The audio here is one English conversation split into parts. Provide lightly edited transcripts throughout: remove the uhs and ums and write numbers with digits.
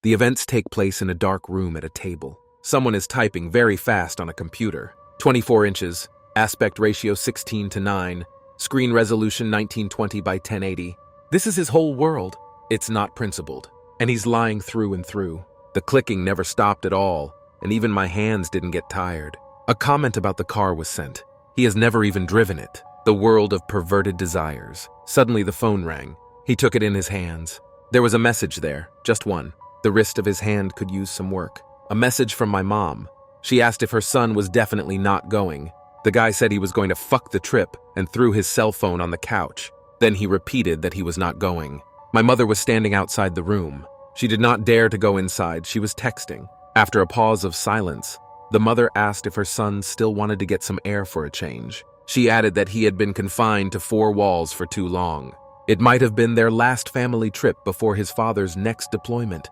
The events take place in a dark room at a table. Someone is typing very fast on a computer. 24 inches, aspect ratio 16:9, screen resolution 1920 by 1080. This is his whole world. It's not principled, and he's lying through and through. The clicking never stopped at all, and even my hands didn't get tired. A comment about the car was sent. He has never even driven it. The world of perverted desires. Suddenly the phone rang. He took it in his hands. There was a message there, just one. The wrist of his hand could use some work. A message from my mom. She asked if her son was definitely not going. The guy said he was going to fuck the trip and threw his cell phone on the couch. Then he repeated that he was not going. My mother was standing outside the room. She did not dare to go inside. She was texting. After a pause of silence, the mother asked if her son still wanted to get some air for a change. She added that he had been confined to 4 walls for too long. It might have been their last family trip before his father's next deployment.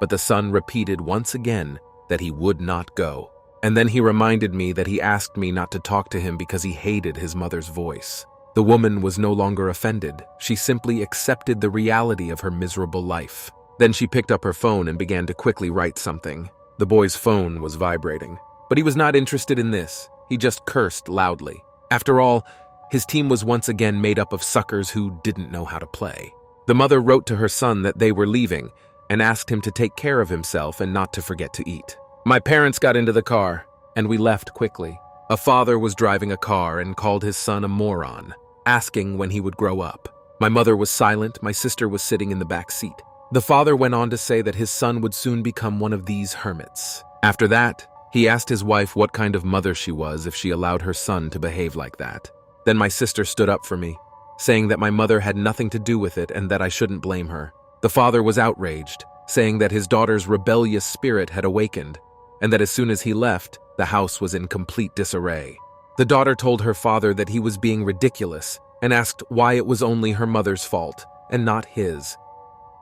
But the son repeated once again that he would not go. And then he reminded me that he asked me not to talk to him because he hated his mother's voice. The woman was no longer offended. She simply accepted the reality of her miserable life. Then she picked up her phone and began to quickly write something. The boy's phone was vibrating. But he was not interested in this. He just cursed loudly. After all, his team was once again made up of suckers who didn't know how to play. The mother wrote to her son that they were leaving and asked him to take care of himself and not to forget to eat. My parents got into the car, and we left quickly. A father was driving a car and called his son a moron, asking when he would grow up. My mother was silent. My sister was sitting in the back seat. The father went on to say that his son would soon become one of these hermits. After that, he asked his wife what kind of mother she was if she allowed her son to behave like that. Then my sister stood up for me, saying that my mother had nothing to do with it and that I shouldn't blame her. The father was outraged, saying that his daughter's rebellious spirit had awakened, and that as soon as he left, the house was in complete disarray. The daughter told her father that he was being ridiculous and asked why it was only her mother's fault and not his.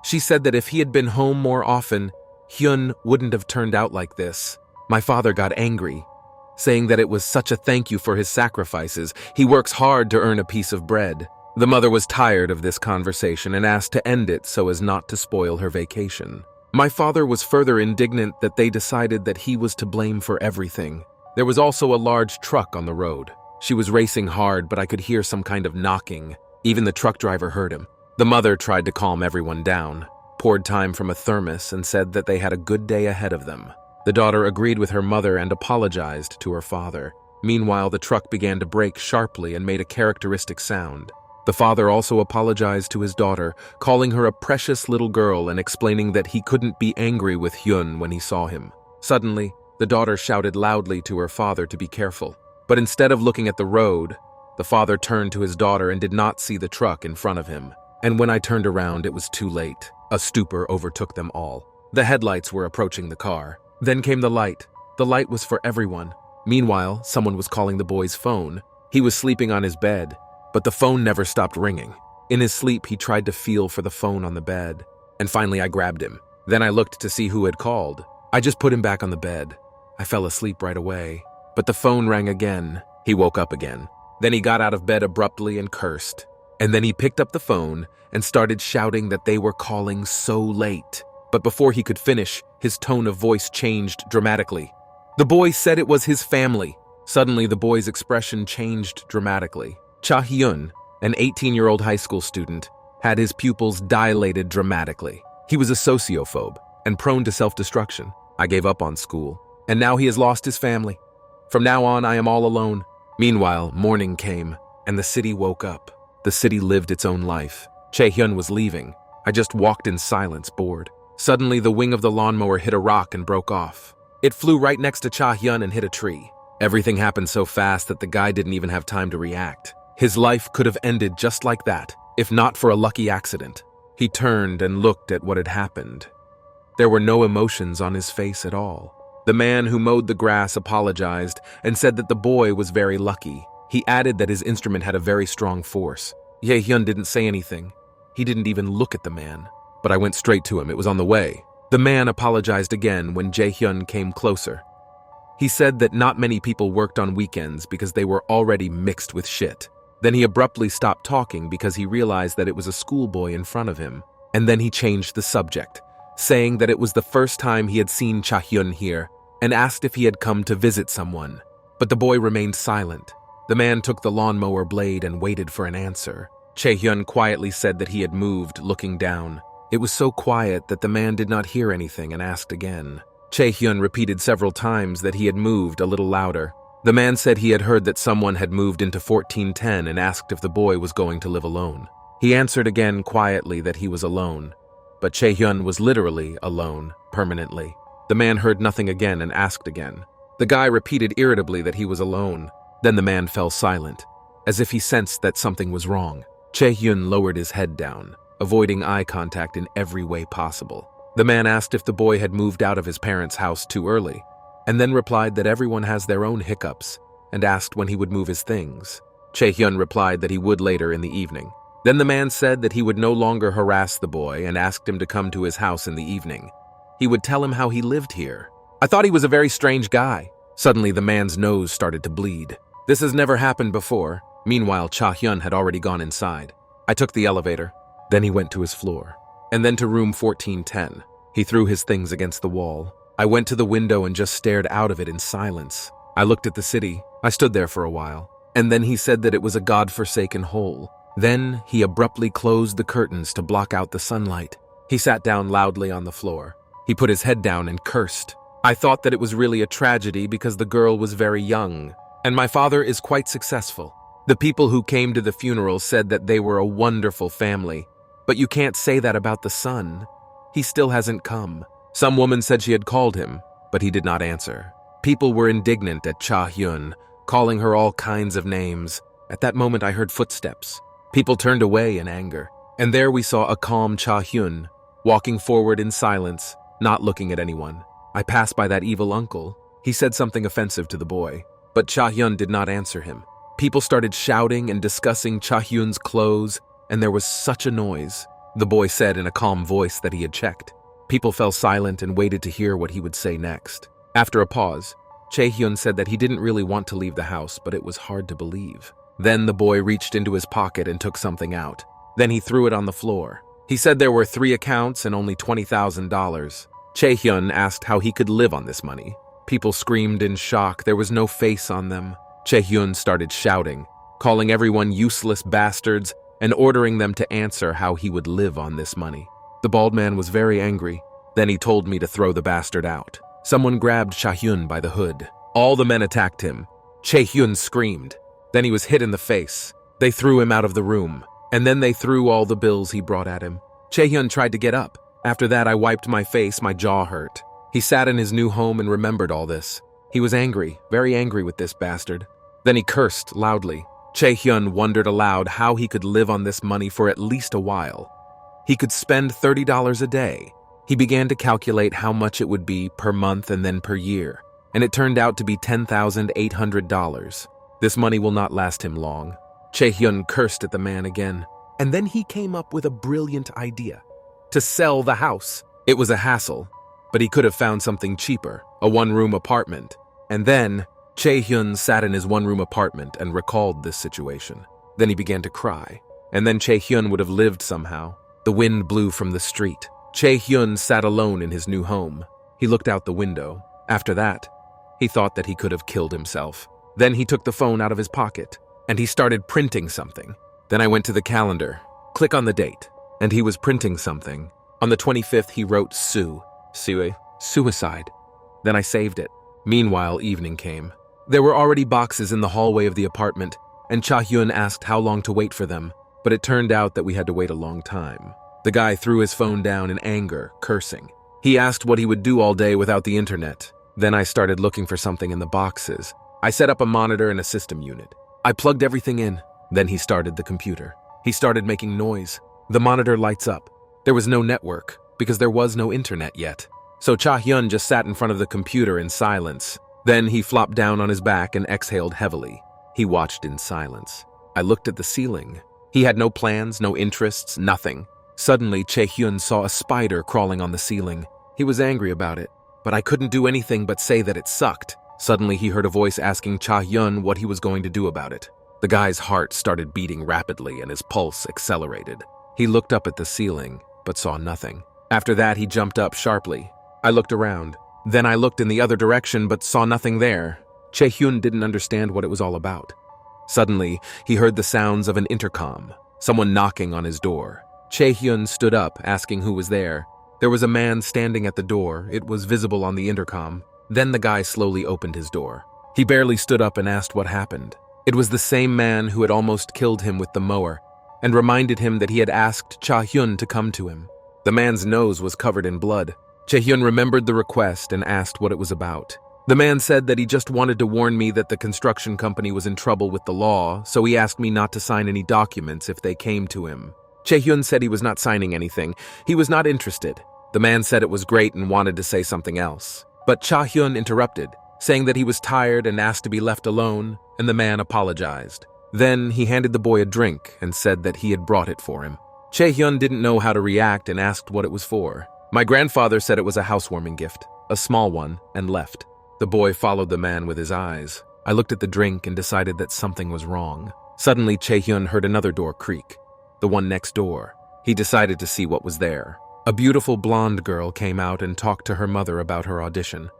She said that if he had been home more often, Hyun wouldn't have turned out like this. My father got angry, saying that it was such a thank you for his sacrifices. He works hard to earn a piece of bread. The mother was tired of this conversation and asked to end it so as not to spoil her vacation. My father was further indignant that they decided that he was to blame for everything. There was also a large truck on the road. She was racing hard, but I could hear some kind of knocking. Even the truck driver heard him. The mother tried to calm everyone down, poured time from a thermos, and said that they had a good day ahead of them. The daughter agreed with her mother and apologized to her father. Meanwhile, the truck began to brake sharply and made a characteristic sound. The father also apologized to his daughter, calling her a precious little girl and explaining that he couldn't be angry with Hyun when he saw him. Suddenly, the daughter shouted loudly to her father to be careful. But instead of looking at the road, the father turned to his daughter and did not see the truck in front of him. And when I turned around, it was too late. A stupor overtook them all. The headlights were approaching the car. Then came the light. The light was for everyone. Meanwhile, someone was calling the boy's phone. He was sleeping on his bed, but the phone never stopped ringing. In his sleep, he tried to feel for the phone on the bed. And finally, I grabbed him. Then I looked to see who had called. I just put him back on the bed. I fell asleep right away. But the phone rang again. He woke up again. Then he got out of bed abruptly and cursed. And then he picked up the phone and started shouting that they were calling so late. But before he could finish, his tone of voice changed dramatically. The boy said it was his family. Suddenly, the boy's expression changed dramatically. Cha Hyun, an 18-year-old high school student, had his pupils dilated dramatically. He was a sociophobe and prone to self-destruction. I gave up on school, and now he has lost his family. From now on, I am all alone. Meanwhile, morning came, and the city woke up. The city lived its own life. Cha Hyun was leaving. I just walked in silence, bored. Suddenly, the wing of the lawnmower hit a rock and broke off. It flew right next to Cha Hyun and hit a tree. Everything happened so fast that the guy didn't even have time to react. His life could have ended just like that, if not for a lucky accident. He turned and looked at what had happened. There were no emotions on his face at all. The man who mowed the grass apologized and said that the boy was very lucky. He added that his instrument had a very strong force. Ye Hyun didn't say anything. He didn't even look at the man. But I went straight to him. It was on the way. The man apologized again when Jae Hyun came closer. He said that not many people worked on weekends because they were already mixed with shit. Then he abruptly stopped talking because he realized that it was a schoolboy in front of him. And then he changed the subject, saying that it was the first time he had seen Cha Hyun here and asked if he had come to visit someone. But the boy remained silent. The man took the lawnmower blade and waited for an answer. Cha Hyun quietly said that he had moved, looking down. It was so quiet that the man did not hear anything and asked again. Cha Hyun repeated several times that he had moved, a little louder. The man said he had heard that someone had moved into 1410 and asked if the boy was going to live alone. He answered again quietly that he was alone. But Cha Hyun was literally alone, permanently. The man heard nothing again and asked again. The guy repeated irritably that he was alone. Then the man fell silent, as if he sensed that something was wrong. Cha Hyun lowered his head down, avoiding eye contact in every way possible. The man asked if the boy had moved out of his parents' house too early, and then replied that everyone has their own hiccups, and asked when he would move his things. Cha Hyun replied that he would later in the evening. Then the man said that he would no longer harass the boy and asked him to come to his house in the evening. He would tell him how he lived here. I thought he was a very strange guy. Suddenly the man's nose started to bleed. This has never happened before. Meanwhile, Cha Hyun had already gone inside. I took the elevator. Then he went to his floor. And then to room 1410. He threw his things against the wall. I went to the window and just stared out of it in silence. I looked at the city. I stood there for a while. And then he said that it was a godforsaken hole. Then he abruptly closed the curtains to block out the sunlight. He sat down loudly on the floor. He put his head down and cursed. I thought that it was really a tragedy because the girl was very young, and my father is quite successful. The people who came to the funeral said that they were a wonderful family, but you can't say that about the son. He still hasn't come. Some woman said she had called him, but he did not answer. People were indignant at Cha Hyun, calling her all kinds of names. At that moment I heard footsteps. People turned away in anger, and there we saw a calm Cha Hyun, walking forward in silence, not looking at anyone. I passed by that evil uncle. He said something offensive to the boy, but Cha Hyun did not answer him. People started shouting and discussing Cha Hyun's clothes, and there was such a noise. The boy said in a calm voice that he had checked. People fell silent and waited to hear what he would say next. After a pause, Cha Hyun said that he didn't really want to leave the house, but it was hard to believe. Then the boy reached into his pocket and took something out. Then he threw it on the floor. He said there were 3 accounts and only $20,000. Cha Hyun asked how he could live on this money. People screamed in shock. There was no face on them. Cha Hyun started shouting, calling everyone useless bastards and ordering them to answer how he would live on this money. The bald man was very angry. Then he told me to throw the bastard out. Someone grabbed Cha Hyun by the hood. All the men attacked him. Cha Hyun screamed. Then he was hit in the face. They threw him out of the room, and then they threw all the bills he brought at him. Cha Hyun tried to get up. After that, I wiped my face. My jaw hurt. He sat in his new home and remembered all this. He was angry, very angry with this bastard. Then he cursed loudly. Cha Hyun wondered aloud how he could live on this money for at least a while. He could spend $30 a day. He began to calculate how much it would be per month and then per year, and it turned out to be $10,800. This money will not last him long. Cha Hyun cursed at the man again, and then he came up with a brilliant idea. To sell the house. It was a hassle, but he could have found something cheaper, a one-room apartment. And then, Cha Hyun sat in his one-room apartment and recalled this situation. Then he began to cry, and then Cha Hyun would have lived somehow. The wind blew from the street. Cha Hyun sat alone in his new home. He looked out the window. After that, he thought that he could have killed himself. Then he took the phone out of his pocket, and he started printing something. Then I went to the calendar. Click on the date. And he was printing something. On the 25th, he wrote suicide. Then I saved it. Meanwhile, evening came. There were already boxes in the hallway of the apartment, and Cha Hyun asked how long to wait for them, but it turned out that we had to wait a long time. The guy threw his phone down in anger, cursing. He asked what he would do all day without the internet. Then I started looking for something in the boxes. I set up a monitor and a system unit. I plugged everything in. Then he started the computer. He started making noise. The monitor lights up. There was no network, because there was no internet yet. So Cha Hyun just sat in front of the computer in silence. Then he flopped down on his back and exhaled heavily. He watched in silence. I looked at the ceiling. He had no plans, no interests, nothing. Suddenly, Cha Hyun saw a spider crawling on the ceiling. He was angry about it, but I couldn't do anything but say that it sucked. Suddenly, he heard a voice asking Cha Hyun what he was going to do about it. The guy's heart started beating rapidly and his pulse accelerated. He looked up at the ceiling, but saw nothing. After that, he jumped up sharply. I looked around. Then I looked in the other direction but saw nothing there. Cha Hyun didn't understand what it was all about. Suddenly, he heard the sounds of an intercom, someone knocking on his door. Cha Hyun stood up, asking who was there. There was a man standing at the door. It was visible on the intercom. Then the guy slowly opened his door. He barely stood up and asked what happened. It was the same man who had almost killed him with the mower and reminded him that he had asked Cha Hyun to come to him. The man's nose was covered in blood. Cha Hyun remembered the request and asked what it was about. The man said that he just wanted to warn me that the construction company was in trouble with the law, so he asked me not to sign any documents if they came to him. Cha Hyun said he was not signing anything. He was not interested. The man said it was great and wanted to say something else. But Cha Hyun interrupted, saying that he was tired and asked to be left alone, and the man apologized. Then he handed the boy a drink and said that he had brought it for him. Cha Hyun didn't know how to react and asked what it was for. My grandfather said it was a housewarming gift, a small one, and left. The boy followed the man with his eyes. I looked at the drink and decided that something was wrong. Suddenly, Cha Hyun heard another door creak, the one next door. He decided to see what was there. A beautiful blonde girl came out and talked to her mother about her audition.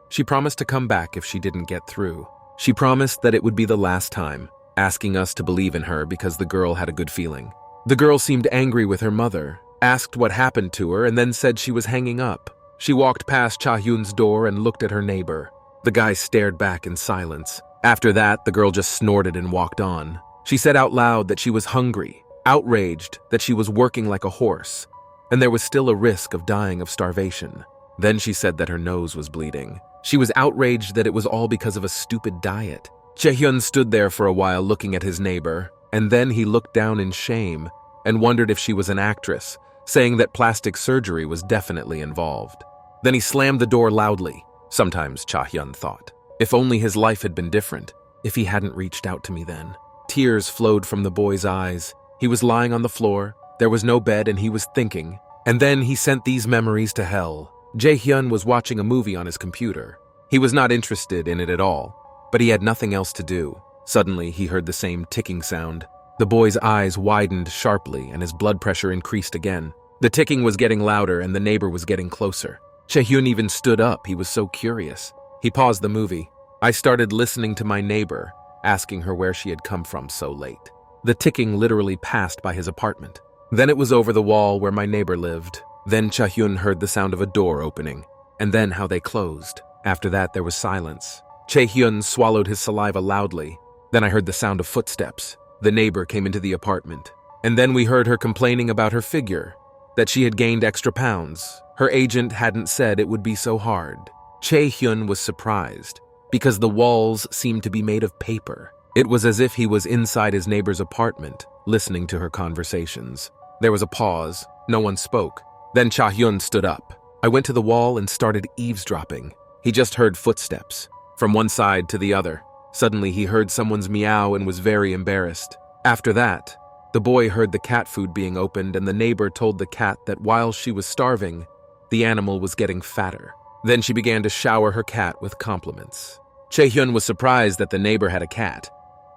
She promised to come back if she didn't get through. She promised that it would be the last time, asking us to believe in her because the girl had a good feeling. The girl seemed angry with her mother, asked what happened to her, and then said she was hanging up. She walked past Cha Hyun's door and looked at her neighbor. The guy stared back in silence. After that, the girl just snorted and walked on. She said out loud that she was hungry, outraged that she was working like a horse, and there was still a risk of dying of starvation. Then she said that her nose was bleeding. She was outraged that it was all because of a stupid diet. Cha Hyun stood there for a while looking at his neighbor, and then he looked down in shame and wondered if she was an actress, saying that plastic surgery was definitely involved. Then he slammed the door loudly. Sometimes, Cha Hyun thought, if only his life had been different, if he hadn't reached out to me then. Tears flowed from the boy's eyes. He was lying on the floor. There was no bed and he was thinking. And then he sent these memories to hell. Cha Hyun was watching a movie on his computer. He was not interested in it at all, but he had nothing else to do. Suddenly, he heard the same ticking sound. The boy's eyes widened sharply and his blood pressure increased again. The ticking was getting louder and the neighbor was getting closer. Cha Hyun even stood up. He was so curious. He paused the movie. I started listening to my neighbor, asking her where she had come from so late. The ticking literally passed by his apartment. Then it was over the wall where my neighbor lived. Then Cha Hyun heard the sound of a door opening, and then how they closed. After that, there was silence. Cha Hyun swallowed his saliva loudly. Then I heard the sound of footsteps. The neighbor came into the apartment. And then we heard her complaining about her figure, that she had gained extra pounds. Her agent hadn't said it would be so hard. Cha Hyun was surprised, because the walls seemed to be made of paper. It was as if he was inside his neighbor's apartment, listening to her conversations. There was a pause. No one spoke. Then Cha Hyun stood up. I went to the wall and started eavesdropping. He just heard footsteps, from one side to the other. Suddenly he heard someone's meow and was very embarrassed. After that, the boy heard the cat food being opened and the neighbor told the cat that while she was starving, the animal was getting fatter. Then she began to shower her cat with compliments. Cha Hyun was surprised that the neighbor had a cat.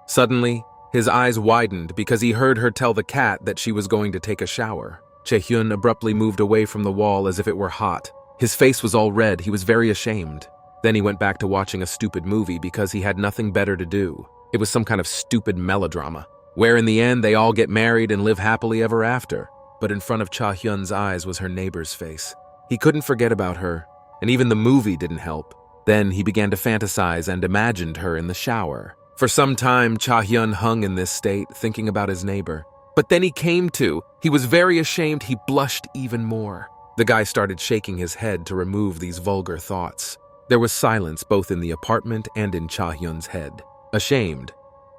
Suddenly, his eyes widened because he heard her tell the cat that she was going to take a shower. Cha Hyun abruptly moved away from the wall as if it were hot. His face was all red. He was very ashamed. Then he went back to watching a stupid movie because he had nothing better to do. It was some kind of stupid melodrama, where in the end they all get married and live happily ever after. But in front of Cha Hyun's eyes was her neighbor's face. He couldn't forget about her, and even the movie didn't help. Then he began to fantasize and imagined her in the shower. For some time, Cha Hyun hung in this state, thinking about his neighbor. But then he was very ashamed. He blushed even more. The guy started shaking his head to remove these vulgar thoughts. There was silence both in the apartment and in Cha Hyun's head. Ashamed,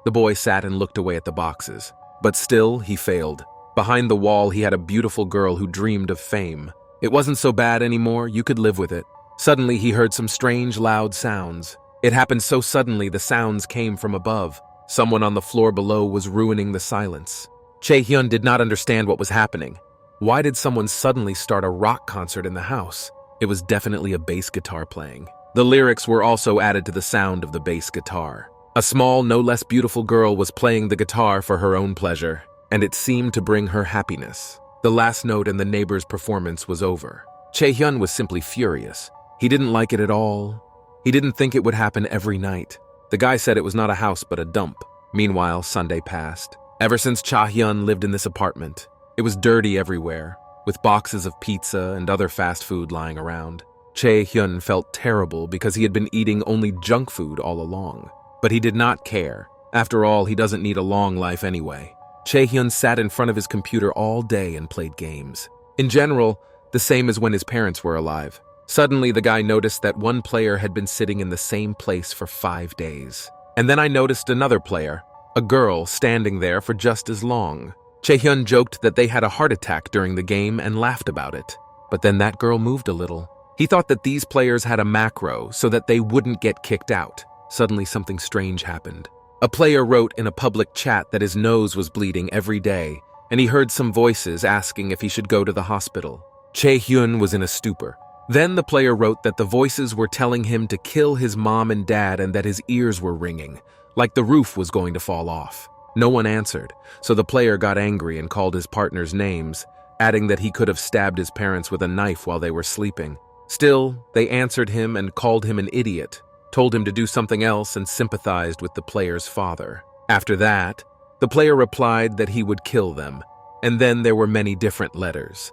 the boy sat and looked away at the boxes. But still, he failed. Behind the wall, he had a beautiful girl who dreamed of fame. It wasn't so bad anymore. You could live with it. Suddenly, he heard some strange, loud sounds. It happened so suddenly, the sounds came from above. Someone on the floor below was ruining the silence. Cha Hyun did not understand what was happening. Why did someone suddenly start a rock concert in the house? It was definitely a bass guitar playing. The lyrics were also added to the sound of the bass guitar. A small, no less beautiful girl was playing the guitar for her own pleasure, and it seemed to bring her happiness. The last note and the neighbor's performance was over. Cha Hyun was simply furious. He didn't like it at all. He didn't think it would happen every night. The guy said it was not a house but a dump. Meanwhile, Sunday passed. Ever since Cha Hyun lived in this apartment, it was dirty everywhere, with boxes of pizza and other fast food lying around. Cha Hyun felt terrible because he had been eating only junk food all along. But he did not care. After all, he doesn't need a long life anyway. Cha Hyun sat in front of his computer all day and played games. In general, the same as when his parents were alive. Suddenly, the guy noticed that one player had been sitting in the same place for 5 days. And then I noticed another player, a girl, standing there for just as long. Cha Hyun joked that they had a heart attack during the game and laughed about it. But then that girl moved a little. He thought that these players had a macro so that they wouldn't get kicked out. Suddenly, something strange happened. A player wrote in a public chat that his nose was bleeding every day, and he heard some voices asking if he should go to the hospital. Cha Hyun was in a stupor. Then the player wrote that the voices were telling him to kill his mom and dad and that his ears were ringing, like the roof was going to fall off. No one answered, so the player got angry and called his partners names, adding that he could have stabbed his parents with a knife while they were sleeping. Still, they answered him and called him an idiot, told him to do something else, and sympathized with the player's father. After that, the player replied that he would kill them, and then there were many different letters.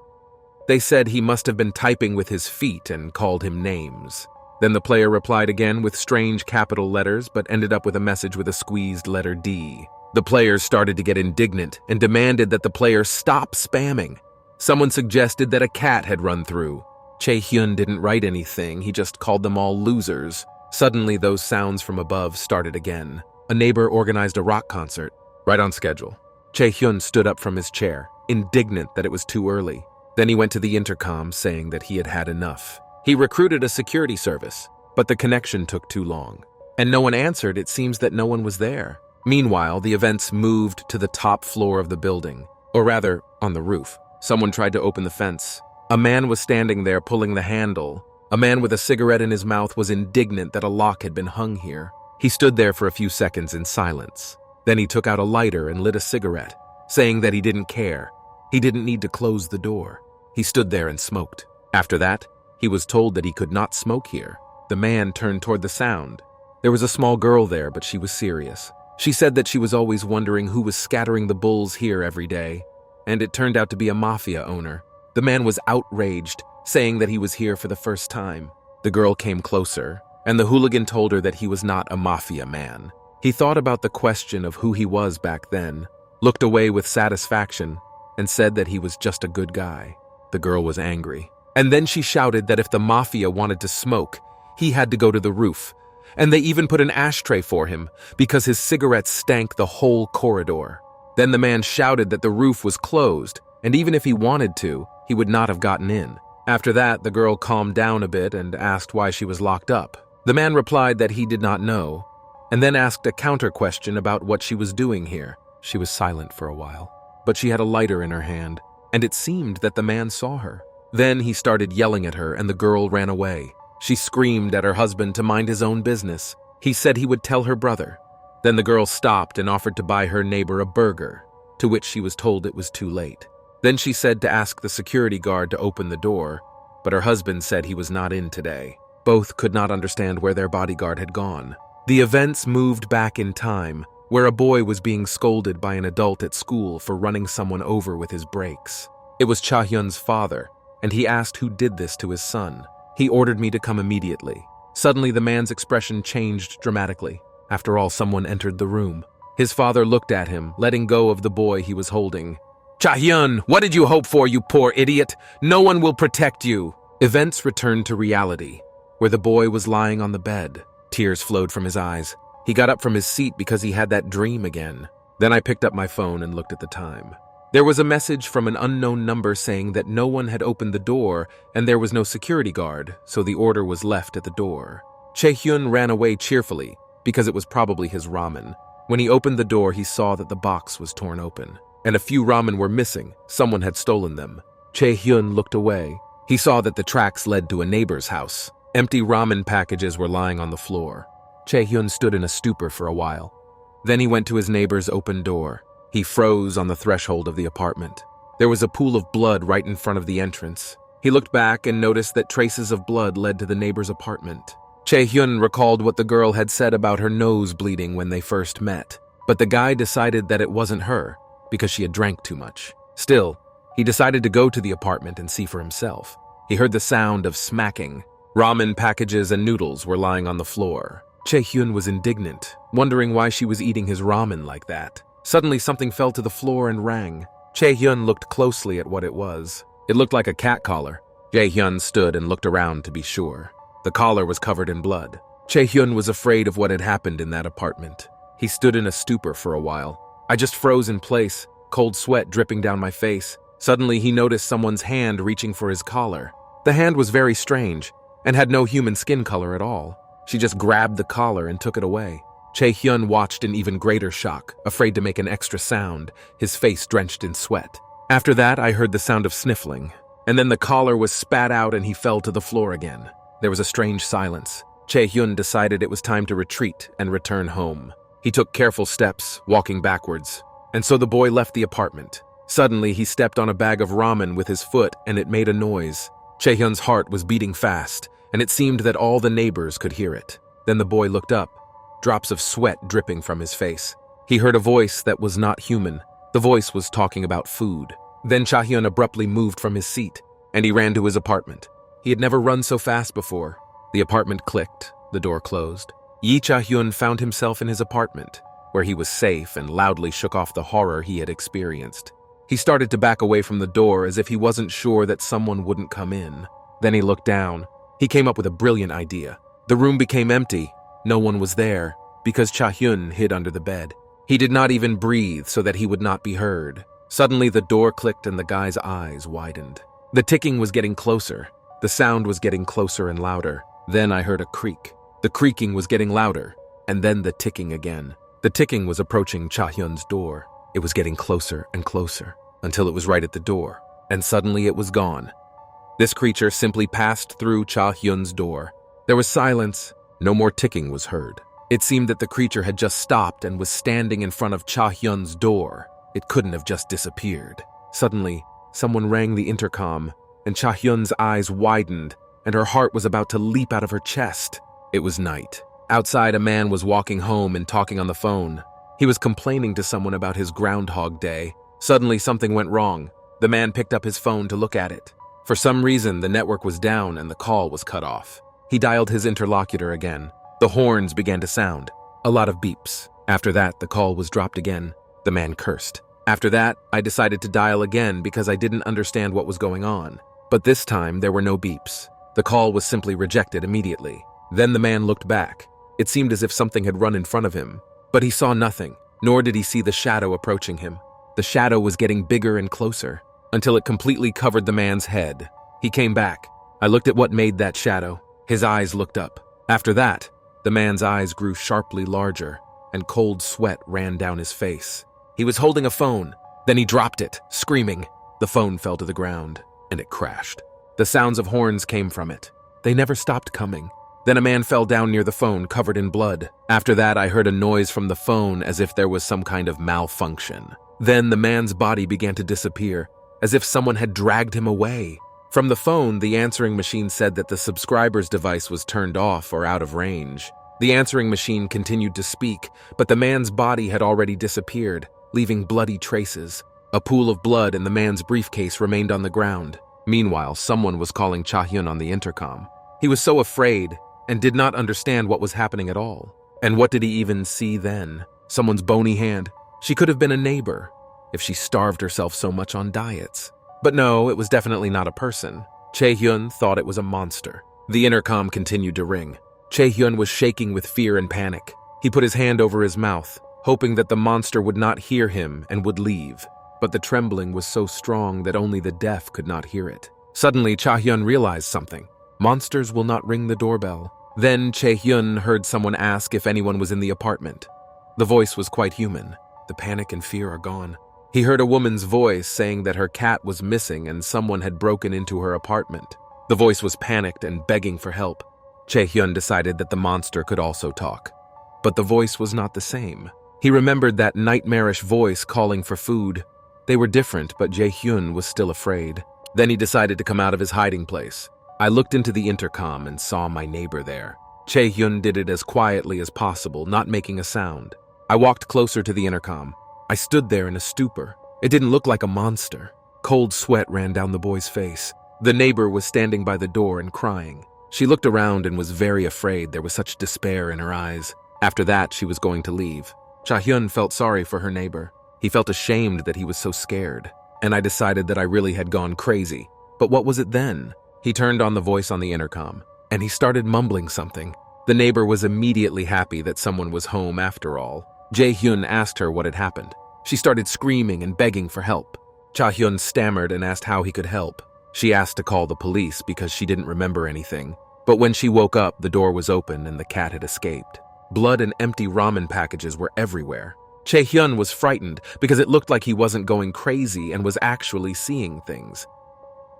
They said he must have been typing with his feet and called him names. Then the player replied again with strange capital letters, but ended up with a message with a squeezed letter D. The players started to get indignant and demanded that the player stop spamming. Someone suggested that a cat had run through. Cha Hyun didn't write anything, he just called them all losers. Suddenly, those sounds from above started again. A neighbor organized a rock concert, right on schedule. Cha Hyun stood up from his chair, indignant that it was too early. Then he went to the intercom, saying that he had had enough. He recruited a security service, but the connection took too long. And no one answered. It seems that no one was there. Meanwhile, the events moved to the top floor of the building, or rather, on the roof. Someone tried to open the fence. A man was standing there pulling the handle. A man with a cigarette in his mouth was indignant that a lock had been hung here. He stood there for a few seconds in silence. Then he took out a lighter and lit a cigarette, saying that he didn't care. He didn't need to close the door. He stood there and smoked. After that, he was told that he could not smoke here. The man turned toward the sound. There was a small girl there, but she was serious. She said that she was always wondering who was scattering the bulls here every day, and it turned out to be a mafia owner. The man was outraged, saying that he was here for the first time. The girl came closer, and the hooligan told her that he was not a mafia man. He thought about the question of who he was back then, looked away with satisfaction, and said that he was just a good guy. The girl was angry. And then she shouted that if the mafia wanted to smoke, he had to go to the roof. And they even put an ashtray for him because his cigarettes stank the whole corridor. Then the man shouted that the roof was closed, and even if he wanted to, he would not have gotten in. After that, the girl calmed down a bit and asked why she was locked up. The man replied that he did not know, and then asked a counter question about what she was doing here. She was silent for a while, but she had a lighter in her hand, and it seemed that the man saw her. Then he started yelling at her, and the girl ran away. She screamed at her husband to mind his own business. He said he would tell her brother. Then the girl stopped and offered to buy her neighbor a burger, to which she was told it was too late. Then she said to ask the security guard to open the door, but her husband said he was not in today. Both could not understand where their bodyguard had gone. The events moved back in time, where a boy was being scolded by an adult at school for running someone over with his brakes. It was Cha Hyun's father, and he asked who did this to his son. He ordered me to come immediately. Suddenly, the man's expression changed dramatically. After all, someone entered the room. His father looked at him, letting go of the boy he was holding. "Cha Hyun, what did you hope for, you poor idiot? No one will protect you." Events returned to reality, where the boy was lying on the bed. Tears flowed from his eyes. He got up from his seat because he had that dream again. Then I picked up my phone and looked at the time. There was a message from an unknown number saying that no one had opened the door and there was no security guard, so the order was left at the door. Cha Hyun ran away cheerfully, because it was probably his ramen. When he opened the door, he saw that the box was torn open, and a few ramen were missing. Someone had stolen them. Cha Hyun looked away. He saw that the tracks led to a neighbor's house. Empty ramen packages were lying on the floor. Cha Hyun stood in a stupor for a while. Then he went to his neighbor's open door. He froze on the threshold of the apartment. There was a pool of blood right in front of the entrance. He looked back and noticed that traces of blood led to the neighbor's apartment. Cha Hyun recalled what the girl had said about her nose bleeding when they first met, but the guy decided that it wasn't her because she had drank too much. Still, he decided to go to the apartment and see for himself. He heard the sound of smacking. Ramen packages and noodles were lying on the floor. Cha Hyun was indignant, wondering why she was eating his ramen like that. Suddenly, something fell to the floor and rang. Cha Hyun looked closely at what it was. It looked like a cat collar. Cha Hyun stood and looked around to be sure. The collar was covered in blood. Cha Hyun was afraid of what had happened in that apartment. He stood in a stupor for a while. I just froze in place, cold sweat dripping down my face. Suddenly, he noticed someone's hand reaching for his collar. The hand was very strange and had no human skin color at all. She just grabbed the collar and took it away. Cha Hyun watched in even greater shock, afraid to make an extra sound, his face drenched in sweat. After that, I heard the sound of sniffling, and then the collar was spat out and he fell to the floor again. There was a strange silence. Cha Hyun decided it was time to retreat and return home. He took careful steps, walking backwards, and so the boy left the apartment. Suddenly, he stepped on a bag of ramen with his foot and it made a noise. Cha Hyun's heart was beating fast, and it seemed that all the neighbors could hear it. Then the boy looked up, drops of sweat dripping from his face. He heard a voice that was not human. The voice was talking about food. Then Cha Hyun abruptly moved from his seat, and he ran to his apartment. He had never run so fast before. The apartment clicked, the door closed. Cha Hyun found himself in his apartment, where he was safe and loudly shook off the horror he had experienced. He started to back away from the door as if he wasn't sure that someone wouldn't come in. Then he looked down. He came up with a brilliant idea. The room became empty. No one was there, because Cha Hyun hid under the bed. He did not even breathe so that he would not be heard. Suddenly the door clicked and the guy's eyes widened. The ticking was getting closer. The sound was getting closer and louder. Then I heard a creak. The creaking was getting louder, and then the ticking again. The ticking was approaching Cha Hyun's door. It was getting closer and closer, until it was right at the door, and suddenly it was gone. This creature simply passed through Cha Hyun's door. There was silence. No more ticking was heard. It seemed that the creature had just stopped and was standing in front of Cha Hyun's door. It couldn't have just disappeared. Suddenly, someone rang the intercom, and Cha Hyun's eyes widened, and her heart was about to leap out of her chest. It was night. Outside, a man was walking home and talking on the phone. He was complaining to someone about his Groundhog Day. Suddenly, something went wrong. The man picked up his phone to look at it. For some reason, the network was down and the call was cut off. He dialed his interlocutor again. The horns began to sound. A lot of beeps. After that, the call was dropped again. The man cursed. After that, I decided to dial again because I didn't understand what was going on. But this time, there were no beeps. The call was simply rejected immediately. Then the man looked back. It seemed as if something had run in front of him. But he saw nothing, nor did he see the shadow approaching him. The shadow was getting bigger and closer, until it completely covered the man's head. He came back. I looked at what made that shadow. His eyes looked up. After that, the man's eyes grew sharply larger, and cold sweat ran down his face. He was holding a phone. Then he dropped it, screaming. The phone fell to the ground, and it crashed. The sounds of horns came from it. They never stopped coming. Then a man fell down near the phone, covered in blood. After that, I heard a noise from the phone as if there was some kind of malfunction. Then the man's body began to disappear, as if someone had dragged him away. From the phone, the answering machine said that the subscriber's device was turned off or out of range. The answering machine continued to speak, but the man's body had already disappeared, leaving bloody traces. A pool of blood and the man's briefcase remained on the ground. Meanwhile, someone was calling Cha Hyun on the intercom. He was so afraid and did not understand what was happening at all. And what did he even see then? Someone's bony hand? She could have been a neighbor, if she starved herself so much on diets. But no, it was definitely not a person. Cha Hyun thought it was a monster. The intercom continued to ring. Cha Hyun was shaking with fear and panic. He put his hand over his mouth, hoping that the monster would not hear him and would leave. But the trembling was so strong that only the deaf could not hear it. Suddenly, Cha Hyun realized something. Monsters will not ring the doorbell. Then Cha Hyun heard someone ask if anyone was in the apartment. The voice was quite human. The panic and fear are gone. He heard a woman's voice saying that her cat was missing and someone had broken into her apartment. The voice was panicked and begging for help. Cha Hyun decided that the monster could also talk. But the voice was not the same. He remembered that nightmarish voice calling for food. They were different, but Cha Hyun was still afraid. Then he decided to come out of his hiding place. I looked into the intercom and saw my neighbor there. Cha Hyun did it as quietly as possible, not making a sound. I walked closer to the intercom. I stood there in a stupor. It didn't look like a monster. Cold sweat ran down the boy's face. The neighbor was standing by the door and crying. She looked around and was very afraid. There was such despair in her eyes. After that, she was going to leave. Cha Hyun felt sorry for her neighbor. He felt ashamed that he was so scared. And I decided that I really had gone crazy. But what was it then? He turned on the voice on the intercom, and he started mumbling something. The neighbor was immediately happy that someone was home after all. Cha Hyun asked her what had happened. She started screaming and begging for help. Cha Hyun stammered and asked how he could help. She asked to call the police because she didn't remember anything. But when she woke up, the door was open and the cat had escaped. Blood and empty ramen packages were everywhere. Cha Hyun was frightened because it looked like he wasn't going crazy and was actually seeing things.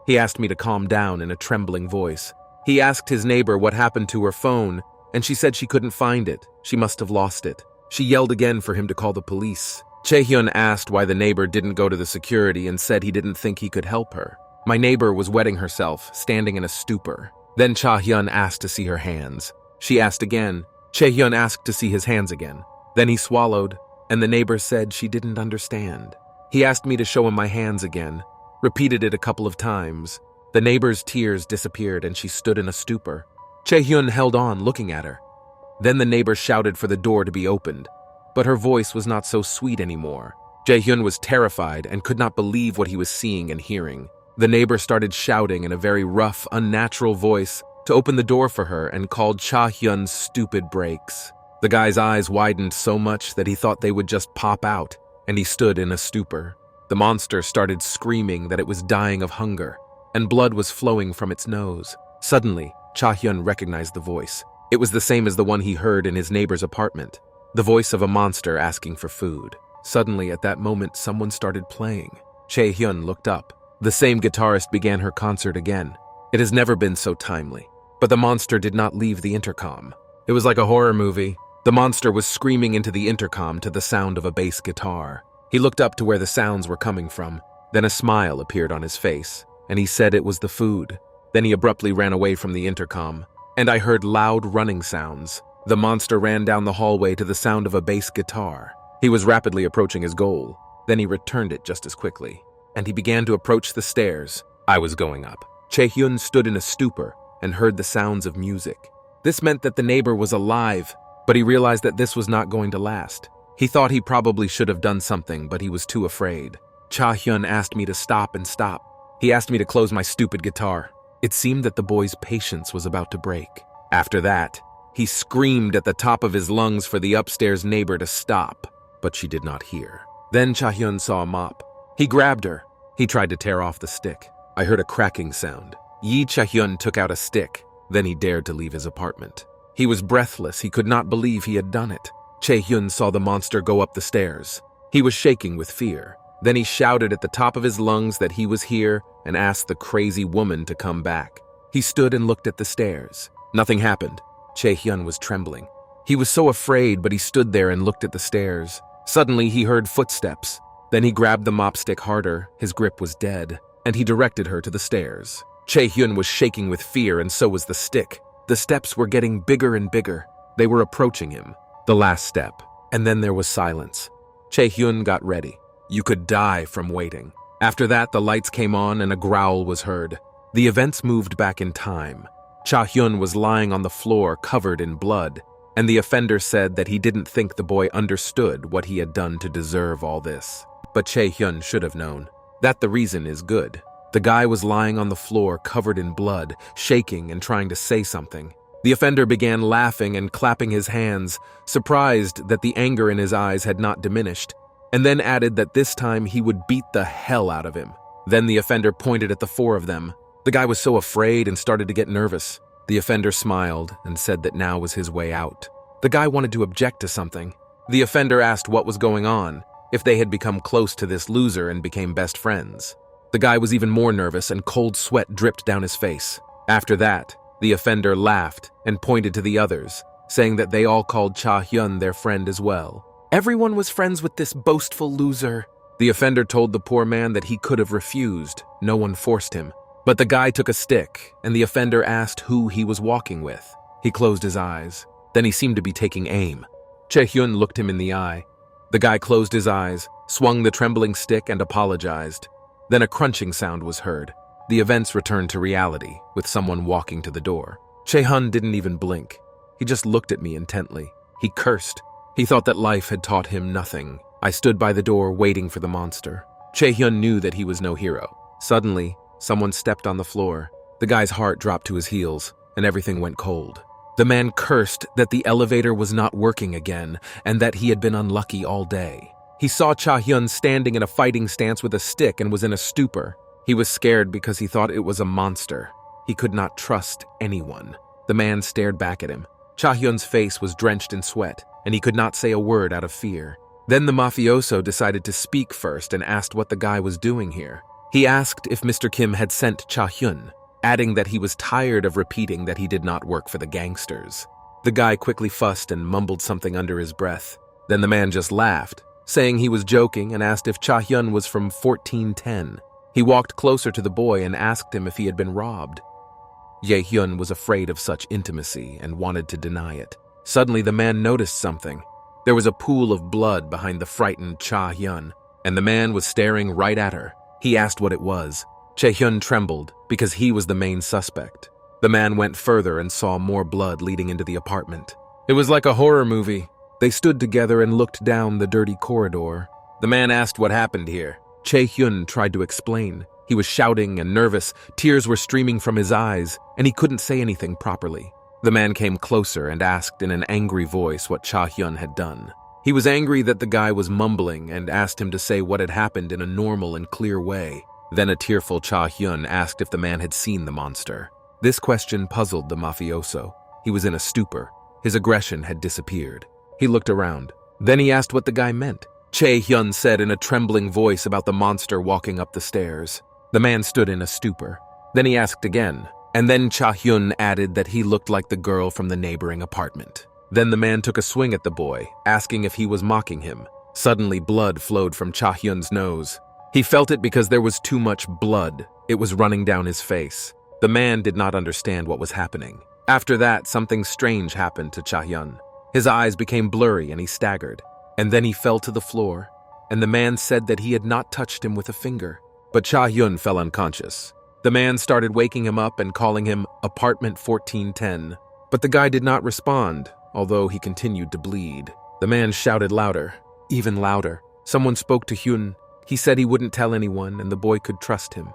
He asked me to calm down in a trembling voice. He asked his neighbor what happened to her phone, and she said she couldn't find it. She must have lost it. She yelled again for him to call the police. Cha Hyun asked why the neighbor didn't go to the security and said he didn't think he could help her. My neighbor was wetting herself, standing in a stupor. Then Cha Hyun asked to see her hands. She asked again. Cha Hyun asked to see his hands again. Then he swallowed, and the neighbor said she didn't understand. He asked me to show him my hands again, repeated it a couple of times. The neighbor's tears disappeared and she stood in a stupor. Cha Hyun held on, looking at her. Then the neighbor shouted for the door to be opened, but her voice was not so sweet anymore. Cha Hyun was terrified and could not believe what he was seeing and hearing. The neighbor started shouting in a very rough, unnatural voice to open the door for her and called Cha Hyun stupid breaks. The guy's eyes widened so much that he thought they would just pop out, and he stood in a stupor. The monster started screaming that it was dying of hunger, and blood was flowing from its nose. Suddenly, Cha Hyun recognized the voice. It was the same as the one he heard in his neighbor's apartment, the voice of a monster asking for food. Suddenly, at that moment, someone started playing. Cha Hyun looked up. The same guitarist began her concert again. It has never been so timely. But the monster did not leave the intercom. It was like a horror movie. The monster was screaming into the intercom to the sound of a bass guitar. He looked up to where the sounds were coming from. Then a smile appeared on his face, and he said it was the food. Then he abruptly ran away from the intercom, and I heard loud running sounds. The monster ran down the hallway to the sound of a bass guitar. He was rapidly approaching his goal. Then he returned it just as quickly, and he began to approach the stairs. I was going up. Cha Hyun stood in a stupor and heard the sounds of music. This meant that the neighbor was alive, but he realized that this was not going to last. He thought he probably should have done something, but he was too afraid. Cha Hyun asked me to stop and stop. He asked me to close my stupid guitar. It seemed that the boy's patience was about to break. After that, he screamed at the top of his lungs for the upstairs neighbor to stop, but she did not hear. Then Cha Hyun saw a mop. He grabbed her. He tried to tear off the stick. I heard a cracking sound. Cha Hyun took out a stick. Then he dared to leave his apartment. He was breathless. He could not believe he had done it. Cha Hyun saw the monster go up the stairs. He was shaking with fear. Then he shouted at the top of his lungs that he was here and asked the crazy woman to come back. He stood and looked at the stairs. Nothing happened. Cha Hyun was trembling. He was so afraid, but he stood there and looked at the stairs. Suddenly, he heard footsteps. Then he grabbed the mop stick harder. His grip was dead, and he directed her to the stairs. Cha Hyun was shaking with fear, and so was the stick. The steps were getting bigger and bigger. They were approaching him. The last step. And then there was silence. Cha Hyun got ready. You could die from waiting. After that, the lights came on and a growl was heard. The events moved back in time. Cha Hyun was lying on the floor covered in blood, and the offender said that he didn't think the boy understood what he had done to deserve all this. But Cha Hyun should have known. That the reason is good. The guy was lying on the floor covered in blood, shaking and trying to say something. The offender began laughing and clapping his hands, surprised that the anger in his eyes had not diminished, and then added that this time he would beat the hell out of him. Then the offender pointed at the four of them. The guy was so afraid and started to get nervous. The offender smiled and said that now was his way out. The guy wanted to object to something. The offender asked what was going on, if they had become close to this loser and became best friends. The guy was even more nervous and cold sweat dripped down his face. After that, the offender laughed and pointed to the others, saying that they all called Cha Hyun their friend as well. Everyone was friends with this boastful loser. The offender told the poor man that he could have refused. No one forced him. But the guy took a stick, and the offender asked who he was walking with. He closed his eyes. Then he seemed to be taking aim. Cha Hyun looked him in the eye. The guy closed his eyes, swung the trembling stick, and apologized. Then a crunching sound was heard. The events returned to reality, with someone walking to the door. Cha Hyun didn't even blink. He just looked at me intently. He cursed. He thought that life had taught him nothing. I stood by the door waiting for the monster. Cha Hyun knew that he was no hero. Suddenly, someone stepped on the floor. The guy's heart dropped to his heels, and everything went cold. The man cursed that the elevator was not working again, and that he had been unlucky all day. He saw Cha Hyun standing in a fighting stance with a stick and was in a stupor. He was scared because he thought it was a monster. He could not trust anyone. The man stared back at him. Cha Hyun's face was drenched in sweat, and he could not say a word out of fear. Then the mafioso decided to speak first and asked what the guy was doing here. He asked if Mr. Kim had sent Cha Hyun, adding that he was tired of repeating that he did not work for the gangsters. The guy quickly fussed and mumbled something under his breath. Then the man just laughed, saying he was joking, and asked if Cha Hyun was from 1410. He walked closer to the boy and asked him if he had been robbed. Ye Hyun was afraid of such intimacy and wanted to deny it. Suddenly the man noticed something. There was a pool of blood behind the frightened Cha Hyun, and the man was staring right at her. He asked what it was. Cha Hyun trembled because he was the main suspect. The man went further and saw more blood leading into the apartment. It was like a horror movie. They stood together and looked down the dirty corridor. The man asked what happened here. Cha Hyun tried to explain. He was shouting and nervous. Tears were streaming from his eyes, and he couldn't say anything properly. The man came closer and asked in an angry voice what Cha Hyun had done. He was angry that the guy was mumbling and asked him to say what had happened in a normal and clear way. Then a tearful Cha Hyun asked if the man had seen the monster. This question puzzled the mafioso. He was in a stupor. His aggression had disappeared. He looked around. Then he asked what the guy meant. Cha Hyun said in a trembling voice about the monster walking up the stairs. The man stood in a stupor. Then he asked again, and then Cha Hyun added that he looked like the girl from the neighboring apartment. Then the man took a swing at the boy, asking if he was mocking him. Suddenly, blood flowed from Cha Hyun's nose. He felt it because there was too much blood. It was running down his face. The man did not understand what was happening. After that, something strange happened to Cha Hyun. His eyes became blurry and he staggered. And then he fell to the floor, and the man said that he had not touched him with a finger. But Cha Hyun fell unconscious. The man started waking him up and calling him Apartment 1410. But the guy did not respond, although he continued to bleed. The man shouted louder, even louder. Someone spoke to Hyun. He said he wouldn't tell anyone and the boy could trust him.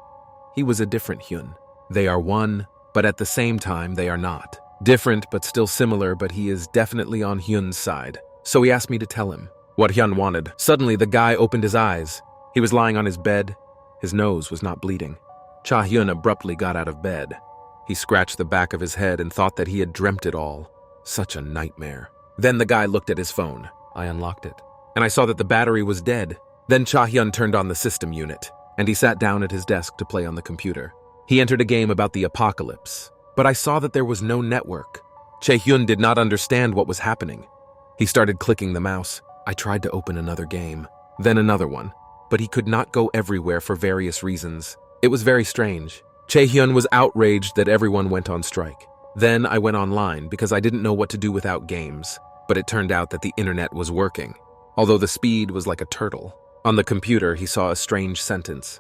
He was a different Hyun. They are one, but at the same time they are not. Different but still similar, but he is definitely on Hyun's side. So he asked me to tell him what Hyun wanted. Suddenly the guy opened his eyes. He was lying on his bed. His nose was not bleeding. Cha Hyun abruptly got out of bed. He scratched the back of his head and thought that he had dreamt it all. Such a nightmare. Then the guy looked at his phone. I unlocked it, and I saw that the battery was dead. Then Cha Hyun turned on the system unit, and he sat down at his desk to play on the computer. He entered a game about the apocalypse, but I saw that there was no network. Cha Hyun did not understand what was happening. He started clicking the mouse. I tried to open another game, then another one, but he could not go everywhere for various reasons. It was very strange. Cha Hyun was outraged that everyone went on strike. Then I went online because I didn't know what to do without games, but it turned out that the internet was working, although the speed was like a turtle. On the computer, he saw a strange sentence.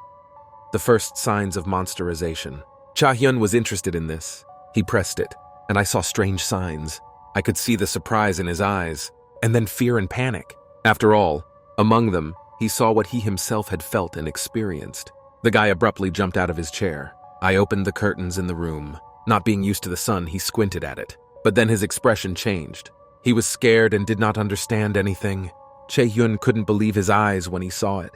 The first signs of monsterization. Cha Hyun was interested in this. He pressed it, and I saw strange signs. I could see the surprise in his eyes, and then fear and panic. After all, among them, he saw what he himself had felt and experienced. The guy abruptly jumped out of his chair. I opened the curtains in the room. Not being used to the sun, he squinted at it. But then his expression changed. He was scared and did not understand anything. Cha Hyun couldn't believe his eyes when he saw it.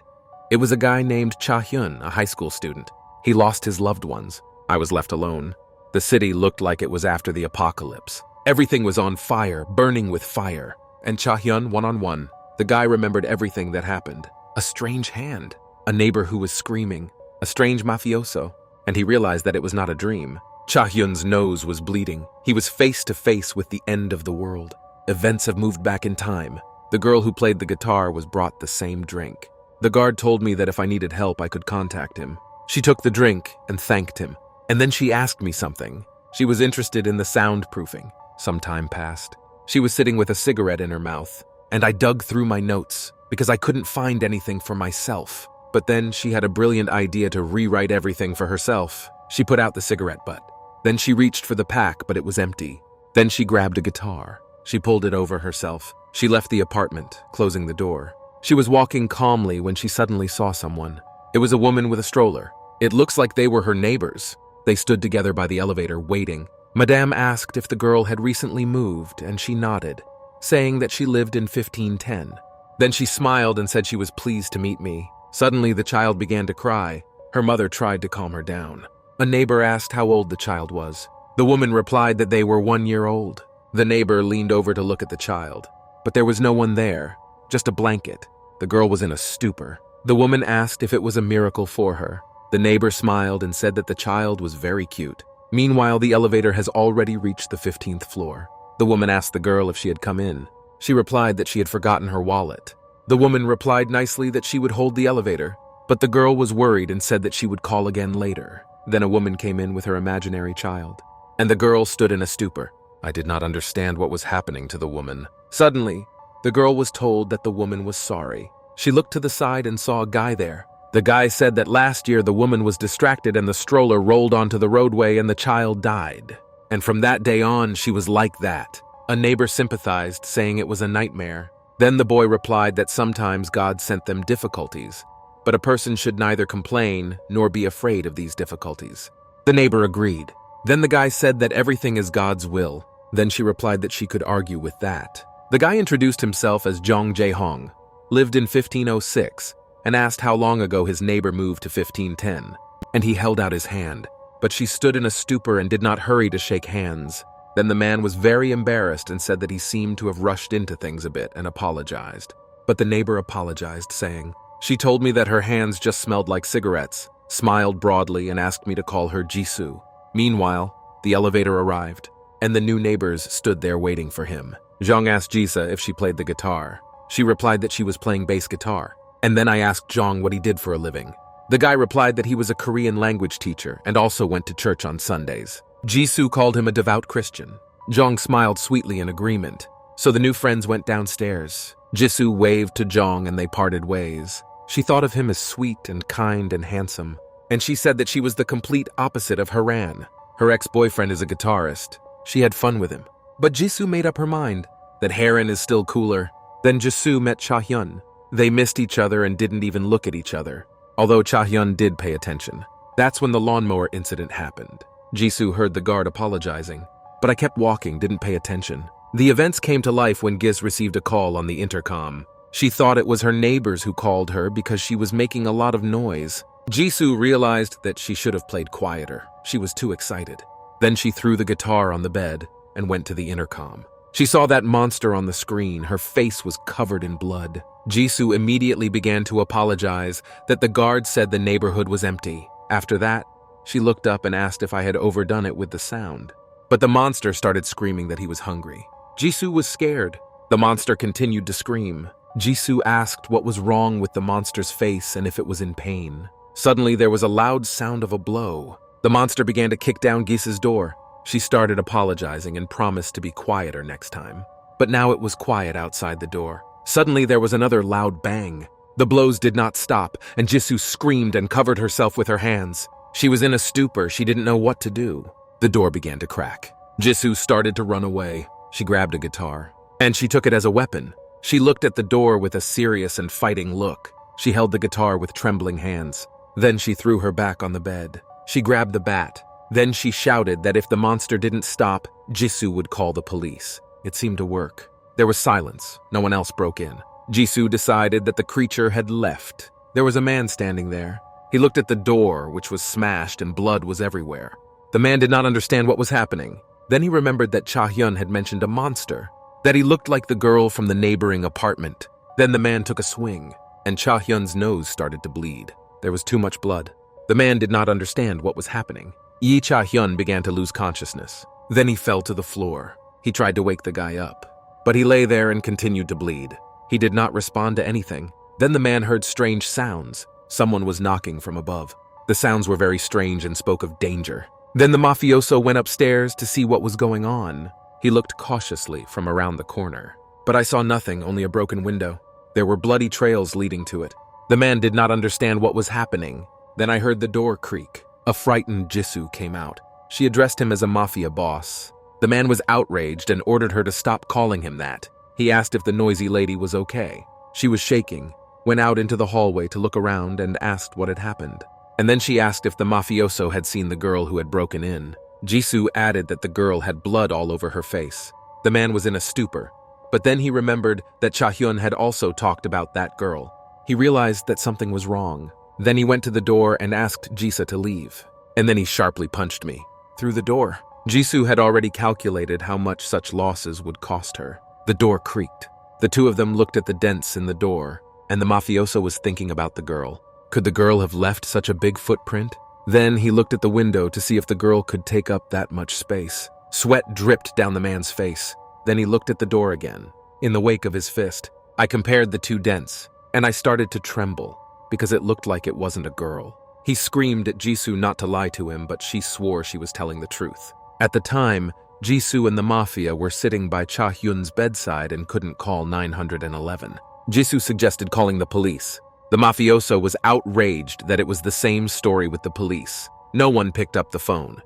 It was a guy named Cha Hyun, a high school student. He lost his loved ones. I was left alone. The city looked like it was after the apocalypse. Everything was on fire, burning with fire. And Cha Hyun, one-on-one. The guy remembered everything that happened. A strange hand. A neighbor who was screaming. A strange mafioso. And he realized that it was not a dream. Cha Hyun's nose was bleeding. He was face to face with the end of the world. Events have moved back in time. The girl who played the guitar was brought the same drink. The guard told me that if I needed help, I could contact him. She took the drink and thanked him. And then she asked me something. She was interested in the soundproofing. Some time passed. She was sitting with a cigarette in her mouth, and I dug through my notes because I couldn't find anything for myself. But then she had a brilliant idea to rewrite everything for herself. She put out the cigarette butt. Then she reached for the pack, but it was empty. Then she grabbed a guitar. She pulled it over herself. She left the apartment, closing the door. She was walking calmly when she suddenly saw someone. It was a woman with a stroller. It looks like they were her neighbors. They stood together by the elevator, waiting. Madame asked if the girl had recently moved, and she nodded, saying that she lived in 1510. Then she smiled and said she was pleased to meet me. Suddenly, the child began to cry. Her mother tried to calm her down. A neighbor asked how old the child was. The woman replied that they were 1 year old. The neighbor leaned over to look at the child, but there was no one there, just a blanket. The girl was in a stupor. The woman asked if it was a miracle for her. The neighbor smiled and said that the child was very cute. Meanwhile, the elevator has already reached the 15th floor. The woman asked the girl if she had come in. She replied that she had forgotten her wallet. The woman replied nicely that she would hold the elevator, but the girl was worried and said that she would call again later. Then a woman came in with her imaginary child, and the girl stood in a stupor. I did not understand what was happening to the woman. Suddenly, the girl was told that the woman was sorry. She looked to the side and saw a guy there. The guy said that last year the woman was distracted and the stroller rolled onto the roadway and the child died. And from that day on, she was like that. A neighbor sympathized, saying it was a nightmare. Then the boy replied that sometimes God sent them difficulties, but a person should neither complain nor be afraid of these difficulties. The neighbor agreed. Then the guy said that everything is God's will. Then she replied that she could argue with that. The guy introduced himself as Jong Jae-hong, lived in 1506, and asked how long ago his neighbor moved to 1510, and he held out his hand, but she stood in a stupor and did not hurry to shake hands. Then the man was very embarrassed and said that he seemed to have rushed into things a bit and apologized. But the neighbor apologized, saying, "She told me that her hands just smelled like cigarettes," smiled broadly and asked me to call her Jisoo. Meanwhile, the elevator arrived, and the new neighbors stood there waiting for him. Jong asked Jisa if she played the guitar. She replied that she was playing bass guitar. And then I asked Jong what he did for a living. The guy replied that he was a Korean language teacher and also went to church on Sundays. Jisoo called him a devout Christian. Jong smiled sweetly in agreement. So the new friends went downstairs. Jisoo waved to Jong and they parted ways. She thought of him as sweet and kind and handsome. And she said that she was the complete opposite of Haran. Her ex-boyfriend is a guitarist. She had fun with him. But Jisoo made up her mind that Haran is still cooler. Then Jisoo met Cha Hyun. They missed each other and didn't even look at each other, although Cha Hyun did pay attention. That's when the lawnmower incident happened. Jisoo heard the guard apologizing, but I kept walking, didn't pay attention. The events came to life when Gis received a call on the intercom. She thought it was her neighbors who called her because she was making a lot of noise. Jisoo realized that she should have played quieter. She was too excited. Then she threw the guitar on the bed and went to the intercom. She saw that monster on the screen. Her face was covered in blood. Jisoo immediately began to apologize that the guard said the neighborhood was empty. After that, she looked up and asked if I had overdone it with the sound. But the monster started screaming that he was hungry. Jisoo was scared. The monster continued to scream. Jisoo asked what was wrong with the monster's face and if it was in pain. Suddenly, there was a loud sound of a blow. The monster began to kick down Gis's door. She started apologizing and promised to be quieter next time. But now it was quiet outside the door. Suddenly, there was another loud bang. The blows did not stop, and Jisoo screamed and covered herself with her hands. She was in a stupor. She didn't know what to do. The door began to crack. Jisoo started to run away. She grabbed a guitar, and she took it as a weapon. She looked at the door with a serious and fighting look. She held the guitar with trembling hands. Then she threw her back on the bed. She grabbed the bat. Then she shouted that if the monster didn't stop, Jisoo would call the police. It seemed to work. There was silence. No one else broke in. Jisoo decided that the creature had left. There was a man standing there. He looked at the door, which was smashed and blood was everywhere. The man did not understand what was happening. Then he remembered that Cha Hyun had mentioned a monster, that he looked like the girl from the neighboring apartment. Then the man took a swing, and Cha Hyun's nose started to bleed. There was too much blood. The man did not understand what was happening. Cha Hyun began to lose consciousness. Then he fell to the floor. He tried to wake the guy up, but he lay there and continued to bleed. He did not respond to anything. Then the man heard strange sounds. Someone was knocking from above. The sounds were very strange and spoke of danger. Then the mafioso went upstairs to see what was going on. He looked cautiously from around the corner. But I saw nothing, only a broken window. There were bloody trails leading to it. The man did not understand what was happening. Then I heard the door creak. A frightened Jisoo came out. She addressed him as a mafia boss. The man was outraged and ordered her to stop calling him that. He asked if the noisy lady was okay. She was shaking, went out into the hallway to look around and asked what had happened. And then she asked if the mafioso had seen the girl who had broken in. Jisoo added that the girl had blood all over her face. The man was in a stupor, but then he remembered that Cha Hyun had also talked about that girl. He realized that something was wrong. Then he went to the door and asked Jisa to leave. And then he sharply punched me through the door. Jisoo had already calculated how much such losses would cost her. The door creaked. The two of them looked at the dents in the door, and the mafioso was thinking about the girl. Could the girl have left such a big footprint? Then he looked at the window to see if the girl could take up that much space. Sweat dripped down the man's face. Then he looked at the door again. In the wake of his fist, I compared the two dents, and I started to tremble, because it looked like it wasn't a girl. He screamed at Jisoo not to lie to him, but she swore she was telling the truth. At the time, Jisoo and the mafia were sitting by Cha Hyun's bedside and couldn't call 911. Jisoo suggested calling the police. The mafioso was outraged that it was the same story with the police. No one picked up the phone.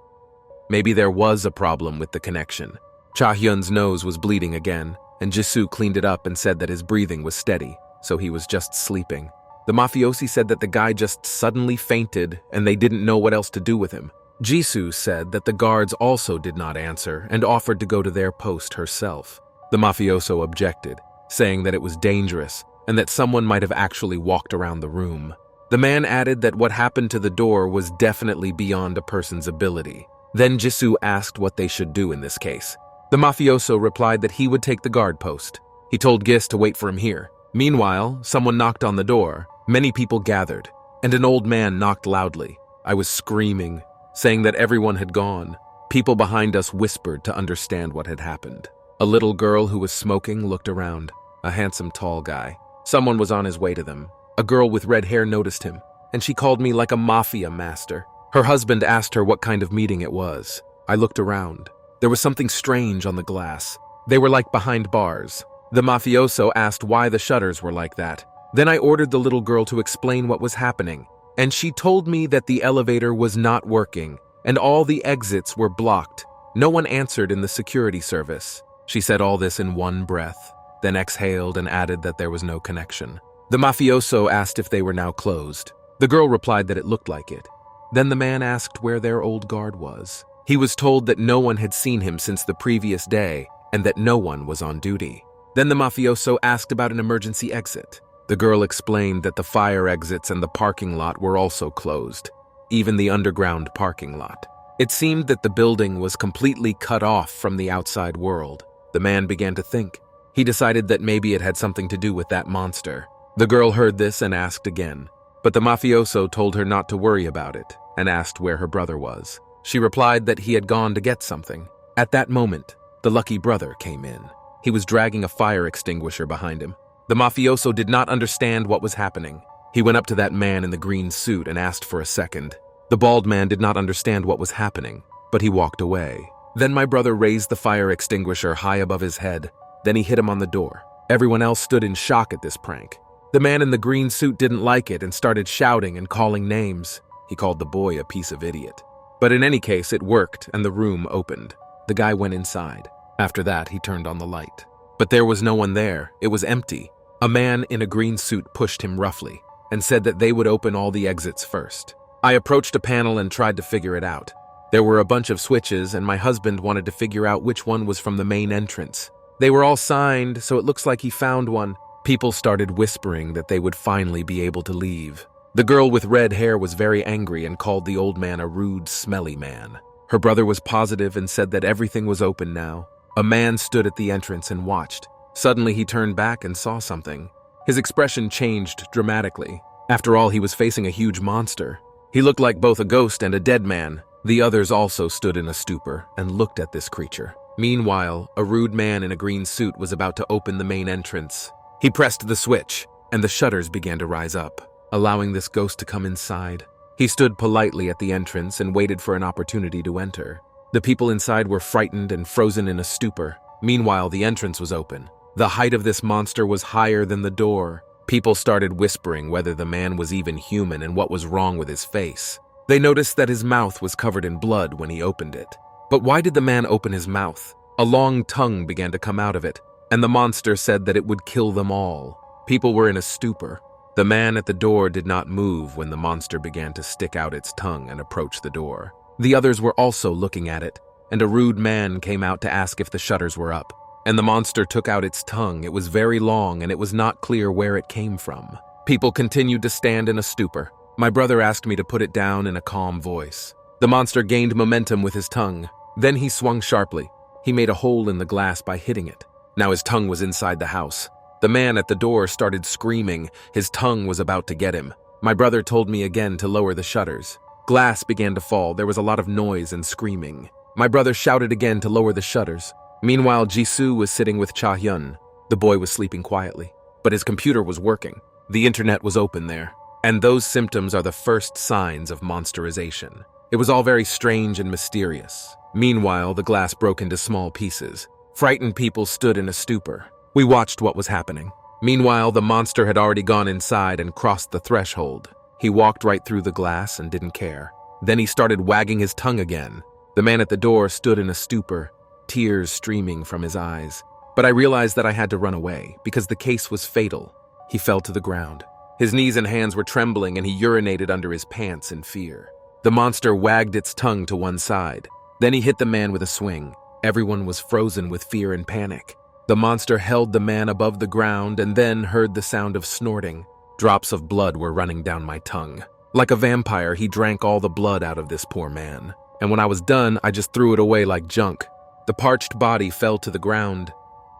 Maybe there was a problem with the connection. Cha Hyun's nose was bleeding again, and Jisoo cleaned it up and said that his breathing was steady, so he was just sleeping. The mafiosi said that the guy just suddenly fainted and they didn't know what else to do with him. Jisoo said that the guards also did not answer and offered to go to their post herself. The mafioso objected, saying that it was dangerous and that someone might have actually walked around the room. The man added that what happened to the door was definitely beyond a person's ability. Then Jisoo asked what they should do in this case. The mafioso replied that he would take the guard post. He told Gis to wait for him here. Meanwhile, someone knocked on the door. Many people gathered, and an old man knocked loudly. I was screaming, saying that everyone had gone. People behind us whispered to understand what had happened. A little girl who was smoking looked around. A handsome, tall guy. Someone was on his way to them. A girl with red hair noticed him, and she called me like a mafia master. Her husband asked her what kind of meeting it was. I looked around. There was something strange on the glass. They were like behind bars. The mafioso asked why the shutters were like that. Then I ordered the little girl to explain what was happening, and she told me that the elevator was not working, and all the exits were blocked. No one answered in the security service. She said all this in one breath, then exhaled and added that there was no connection. The mafioso asked if they were now closed. The girl replied that it looked like it. Then the man asked where their old guard was. He was told that no one had seen him since the previous day and that no one was on duty. Then the mafioso asked about an emergency exit. The girl explained that the fire exits and the parking lot were also closed, even the underground parking lot. It seemed that the building was completely cut off from the outside world. The man began to think. He decided that maybe it had something to do with that monster. The girl heard this and asked again, but the mafioso told her not to worry about it and asked where her brother was. She replied that he had gone to get something. At that moment, the lucky brother came in. He was dragging a fire extinguisher behind him. The mafioso did not understand what was happening. He went up to that man in the green suit and asked for a second. The bald man did not understand what was happening, but he walked away. Then my brother raised the fire extinguisher high above his head. Then he hit him on the door. Everyone else stood in shock at this prank. The man in the green suit didn't like it and started shouting and calling names. He called the boy a piece of idiot. But in any case, it worked and the room opened. The guy went inside. After that, he turned on the light. But there was no one there. It was empty. A man in a green suit pushed him roughly and said that they would open all the exits first. I approached a panel and tried to figure it out. There were a bunch of switches and my husband wanted to figure out which one was from the main entrance. They were all signed, so it looks like he found one. People started whispering that they would finally be able to leave. The girl with red hair was very angry and called the old man a rude, smelly man. Her brother was positive and said that everything was open now. A man stood at the entrance and watched. Suddenly he turned back and saw something. His expression changed dramatically. After all, he was facing a huge monster. He looked like both a ghost and a dead man. The others also stood in a stupor and looked at this creature. Meanwhile, a rude man in a green suit was about to open the main entrance. He pressed the switch. and the shutters began to rise up, allowing this ghost to come inside. He stood politely at the entrance and waited for an opportunity to enter. The people inside were frightened and frozen in a stupor. Meanwhile, the entrance was open. The height of this monster was higher than the door. People started whispering whether the man was even human and what was wrong with his face. They noticed that his mouth was covered in blood when he opened it. But why did the man open his mouth? A long tongue began to come out of it, and the monster said that it would kill them all. People were in a stupor. The man at the door did not move when the monster began to stick out its tongue and approach the door. The others were also looking at it, and a rude man came out to ask if the shutters were up. And the monster took out its tongue. It was very long, and it was not clear where it came from. People continued to stand in a stupor. My brother asked me to put it down in a calm voice. The monster gained momentum with his tongue. Then he swung sharply. He made a hole in the glass by hitting it. Now his tongue was inside the house. The man at the door started screaming. His tongue was about to get him. My brother told me again to lower the shutters. Glass began to fall. There was a lot of noise and screaming. My brother shouted again to lower the shutters. Meanwhile, Jisoo was sitting with Cha Hyun. The boy was sleeping quietly, but his computer was working. The internet was open there, and those symptoms are the first signs of monsterization. It was all very strange and mysterious. Meanwhile, the glass broke into small pieces. Frightened people stood in a stupor. We watched what was happening. Meanwhile, the monster had already gone inside and crossed the threshold. He walked right through the glass and didn't care. Then he started wagging his tongue again. The man at the door stood in a stupor, tears streaming from his eyes. But I realized that I had to run away, because the case was fatal. He fell to the ground. His knees and hands were trembling, and he urinated under his pants in fear. The monster wagged its tongue to one side. Then he hit the man with a swing. Everyone was frozen with fear and panic. The monster held the man above the ground and then heard the sound of snorting. Drops of blood were running down my tongue. Like a vampire, he drank all the blood out of this poor man. And when I was done, I just threw it away like junk. The parched body fell to the ground.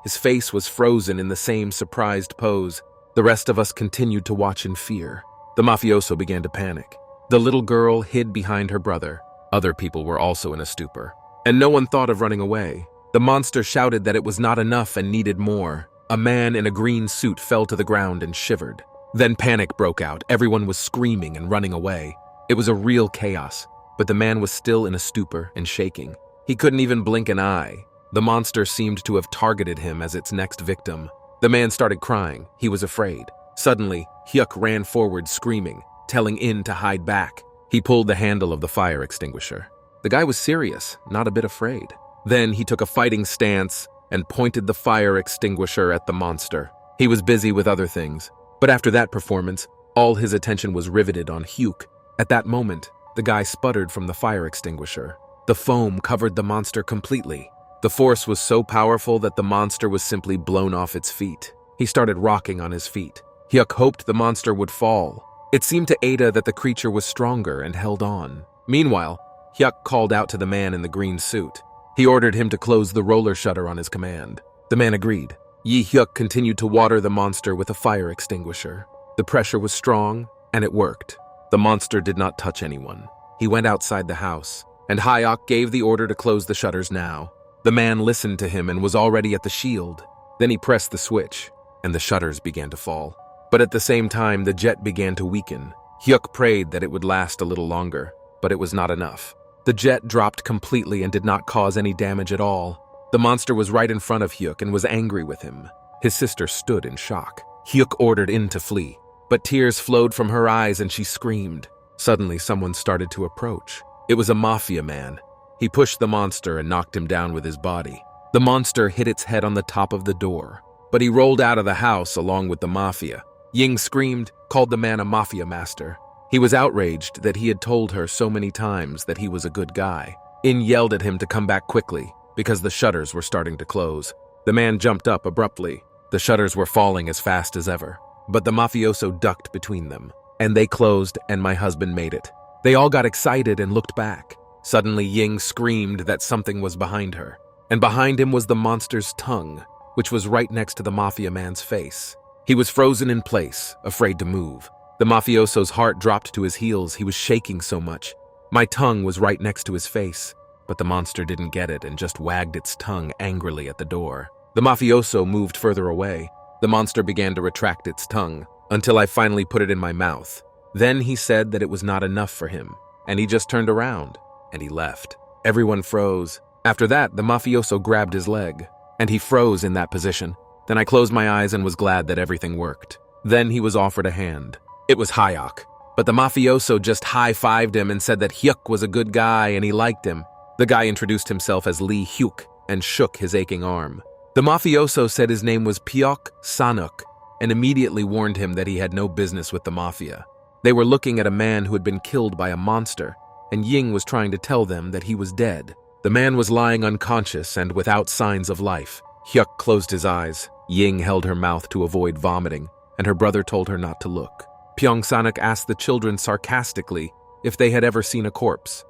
His face was frozen in the same surprised pose. The rest of us continued to watch in fear. The mafioso began to panic. The little girl hid behind her brother. Other people were also in a stupor. And no one thought of running away. The monster shouted that it was not enough and needed more. A man in a green suit fell to the ground and shivered. Then panic broke out. Everyone was screaming and running away. It was a real chaos, but the man was still in a stupor and shaking. He couldn't even blink an eye. The monster seemed to have targeted him as its next victim. The man started crying. He was afraid. Suddenly, Hyuk ran forward screaming, telling In to hide back. He pulled the handle of the fire extinguisher. The guy was serious, not a bit afraid. Then he took a fighting stance and pointed the fire extinguisher at the monster. He was busy with other things, but after that performance, all his attention was riveted on Hyuk. At that moment, the guy sputtered from the fire extinguisher. The foam covered the monster completely. The force was so powerful that the monster was simply blown off its feet. He started rocking on his feet. Hyuk hoped the monster would fall. It seemed to Ada that the creature was stronger and held on. Meanwhile, Hyuk called out to the man in the green suit. He ordered him to close the roller shutter on his command. The man agreed. Yi Hyuk continued to water the monster with a fire extinguisher. The pressure was strong, and it worked. The monster did not touch anyone. He went outside the house, and Hyuk gave the order to close the shutters now. The man listened to him and was already at the shield. Then he pressed the switch, and the shutters began to fall. But at the same time, the jet began to weaken. Hyuk prayed that it would last a little longer, but it was not enough. The jet dropped completely and did not cause any damage at all. The monster was right in front of Hyuk and was angry with him. His sister stood in shock. Hyuk ordered In to flee, but tears flowed from her eyes and she screamed. Suddenly, someone started to approach. It was a mafia man. He pushed the monster and knocked him down with his body. The monster hit its head on the top of the door, but he rolled out of the house along with the mafia. Ying screamed, called the man a mafia master. He was outraged that he had told her so many times that he was a good guy. In yelled at him to come back quickly, because the shutters were starting to close. The man jumped up abruptly. The shutters were falling as fast as ever, but the mafioso ducked between them, and they closed and my husband made it. They all got excited and looked back. Suddenly Ying screamed that something was behind her, and behind him was the monster's tongue, which was right next to the mafia man's face. He was frozen in place, afraid to move. The mafioso's heart dropped to his heels. He was shaking so much. My tongue was right next to his face, but the monster didn't get it and just wagged its tongue angrily at the door. The mafioso moved further away. The monster began to retract its tongue. until I finally put it in my mouth. Then he said that it was not enough for him, and he just turned around, and he left. Everyone froze. After that, the mafioso grabbed his leg, and he froze in that position. Then I closed my eyes and was glad that everything worked. Then he was offered a hand. It was Hyuk, but the mafioso just high-fived him and said that Hyuk was a good guy and he liked him. The guy introduced himself as Lee Hyuk and shook his aching arm. The mafioso said his name was Pyok Sanuk and immediately warned him that he had no business with the mafia. They were looking at a man who had been killed by a monster, and Ying was trying to tell them that he was dead. The man was lying unconscious and without signs of life. Hyuk closed his eyes. Ying held her mouth to avoid vomiting, and her brother told her not to look. Pyong Sanuk asked the children sarcastically if they had ever seen a corpse.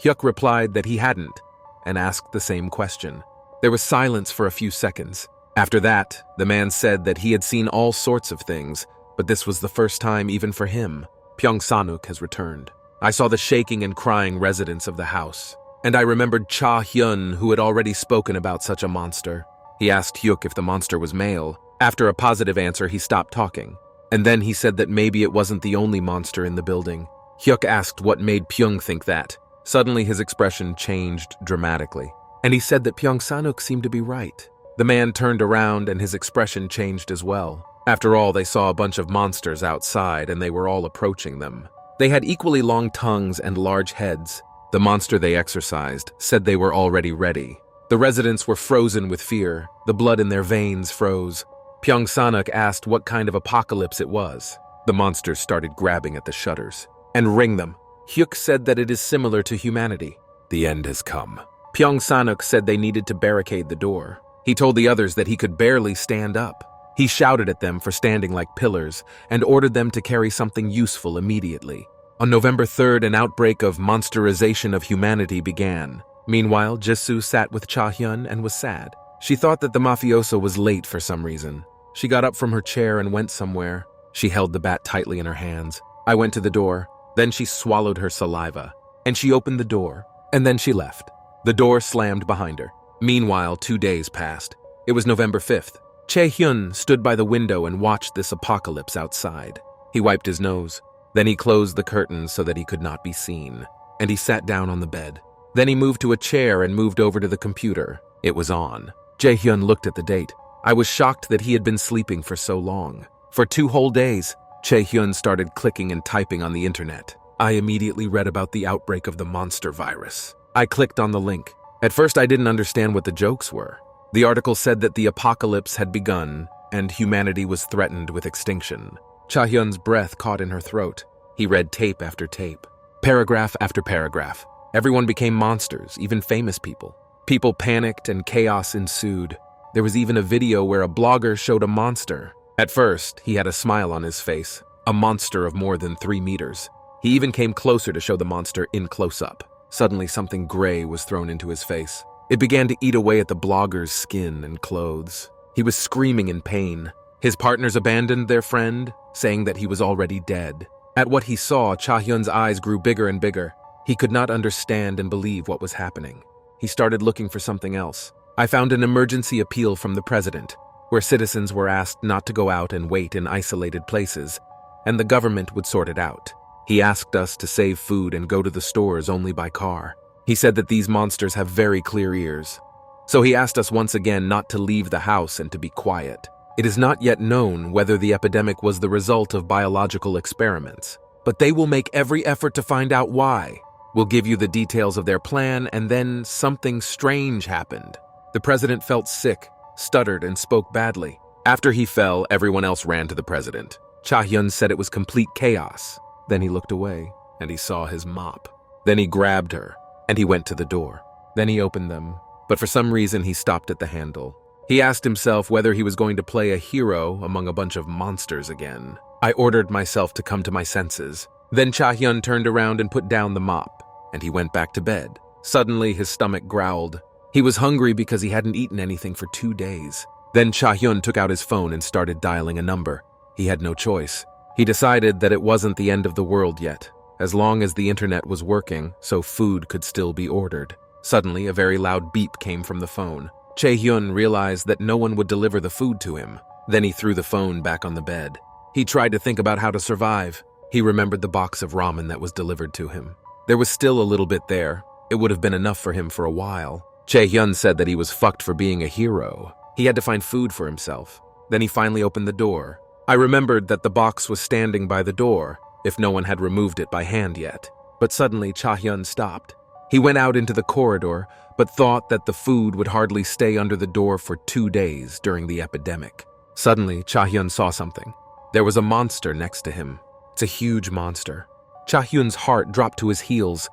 Hyuk replied that he hadn't, and asked the same question. There was silence for a few seconds. After that, the man said that he had seen all sorts of things, but this was the first time even for him. Pyong Sanuk has returned. I saw the shaking and crying residents of the house, and I remembered Cha Hyun, who had already spoken about such a monster. He asked Hyuk if the monster was male. After a positive answer, he stopped talking. And then he said that maybe it wasn't the only monster in the building. Hyuk asked what made Pyong think that. Suddenly his expression changed dramatically, and he said that Pyong Sanuk seemed to be right. The man turned around and his expression changed as well. After all, they saw a bunch of monsters outside and they were all approaching them. They had equally long tongues and large heads. The monster they exorcised said they were already ready. The residents were frozen with fear. The blood in their veins froze. Pyong Sanuk asked what kind of apocalypse it was. The monsters started grabbing at the shutters. And ring them. Hyuk said that it is similar to humanity. The end has come. Pyong Sanuk said they needed to barricade the door. He told the others that he could barely stand up. He shouted at them for standing like pillars and ordered them to carry something useful immediately. On November 3rd, an outbreak of monsterization of humanity began. Meanwhile, Jisoo sat with Cha Hyun and was sad. She thought that the mafioso was late for some reason. She got up from her chair and went somewhere. She held the bat tightly in her hands. I went to the door. Then she swallowed her saliva. And she opened the door. And then she left. The door slammed behind her. Meanwhile, 2 days passed. It was November 5th. Cha Hyun stood by the window and watched this apocalypse outside. He wiped his nose. Then he closed the curtains so that he could not be seen. And he sat down on the bed. Then he moved to a chair and moved over to the computer. It was on. Cha Hyun looked at the date. I was shocked that he had been sleeping for so long. For 2 whole days, Cha Hyun started clicking and typing on the internet. I immediately read about the outbreak of the monster virus. I clicked on the link. At first, I didn't understand what the jokes were. The article said that the apocalypse had begun and humanity was threatened with extinction. Cha Hyun's breath caught in her throat. He read tape after tape, paragraph after paragraph. Everyone became monsters, even famous people. People panicked and chaos ensued. There was even a video where a blogger showed a monster. At first, he had a smile on his face, a monster of more than 3 meters. He even came closer to show the monster in close-up. Suddenly, something gray was thrown into his face. It began to eat away at the blogger's skin and clothes. He was screaming in pain. His partners abandoned their friend, saying that he was already dead. At what he saw, Cha Hyun's eyes grew bigger and bigger. He could not understand and believe what was happening. He started looking for something else. I found an emergency appeal from the president, where citizens were asked not to go out and wait in isolated places, and the government would sort it out. He asked us to save food and go to the stores only by car. He said that these monsters have very clear ears. So he asked us once again not to leave the house and to be quiet. It is not yet known whether the epidemic was the result of biological experiments, but they will make every effort to find out why. We'll give you the details of their plan, and then something strange happened. The president felt sick, stuttered, and spoke badly. After he fell, everyone else ran to the president. Cha Hyun said it was complete chaos. Then he looked away, and he saw his mop. Then he grabbed her, and he went to the door. Then he opened them, but for some reason he stopped at the handle. He asked himself whether he was going to play a hero among a bunch of monsters again. I ordered myself to come to my senses. Then Cha Hyun turned around and put down the mop, and he went back to bed. Suddenly his stomach growled. He was hungry because he hadn't eaten anything for 2 days. Then Cha Hyun took out his phone and started dialing a number. He had no choice. He decided that it wasn't the end of the world yet, as long as the internet was working, so food could still be ordered. Suddenly, a very loud beep came from the phone. Cha Hyun realized that no one would deliver the food to him. Then he threw the phone back on the bed. He tried to think about how to survive. He remembered the box of ramen that was delivered to him. There was still a little bit there. It would have been enough for him for a while. Cha Hyun said that he was fucked for being a hero. He had to find food for himself. Then he finally opened the door. I remembered that the box was standing by the door, if no one had removed it by hand yet. But suddenly Cha Hyun stopped. He went out into the corridor, but thought that the food would hardly stay under the door for 2 days during the epidemic. Suddenly, Cha Hyun saw something. There was a monster next to him. It's a huge monster. Cha Hyun's heart dropped to his heels.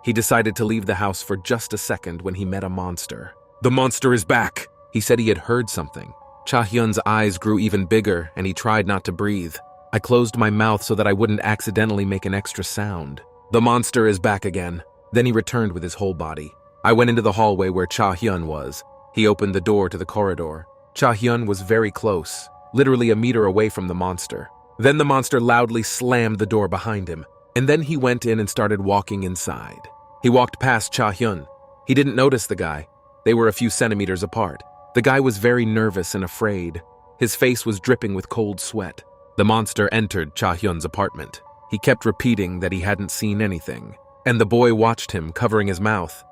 He decided to leave the house for just a second when he met a monster. "The monster is back!" He said he had heard something. Cha Hyun's eyes grew even bigger, and he tried not to breathe. I closed my mouth so that I wouldn't accidentally make an extra sound. "The monster is back again." Then he returned with his whole body. I went into the hallway where Cha Hyun was. He opened the door to the corridor. Cha Hyun was very close, literally a meter away from the monster. Then the monster loudly slammed the door behind him, and then he went in and started walking inside. He walked past Cha Hyun. He didn't notice the guy. They were a few centimeters apart. The guy was very nervous and afraid. His face was dripping with cold sweat. The monster entered Cha Hyun's apartment. He kept repeating that he hadn't seen anything, and the boy watched him, covering his mouth.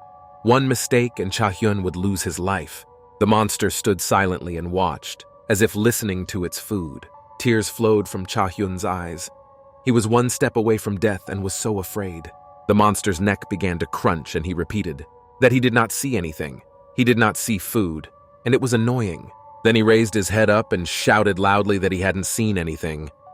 One mistake and Cha Hyun would lose his life. The monster stood silently and watched, as if listening to its food. Tears flowed from Cha Hyun's eyes. He was one step away from death and was so afraid. The monster's neck began to crunch, and he repeated that he did not see anything. He did not see food, and it was annoying. Then he raised his head up and shouted loudly that he hadn't seen anything.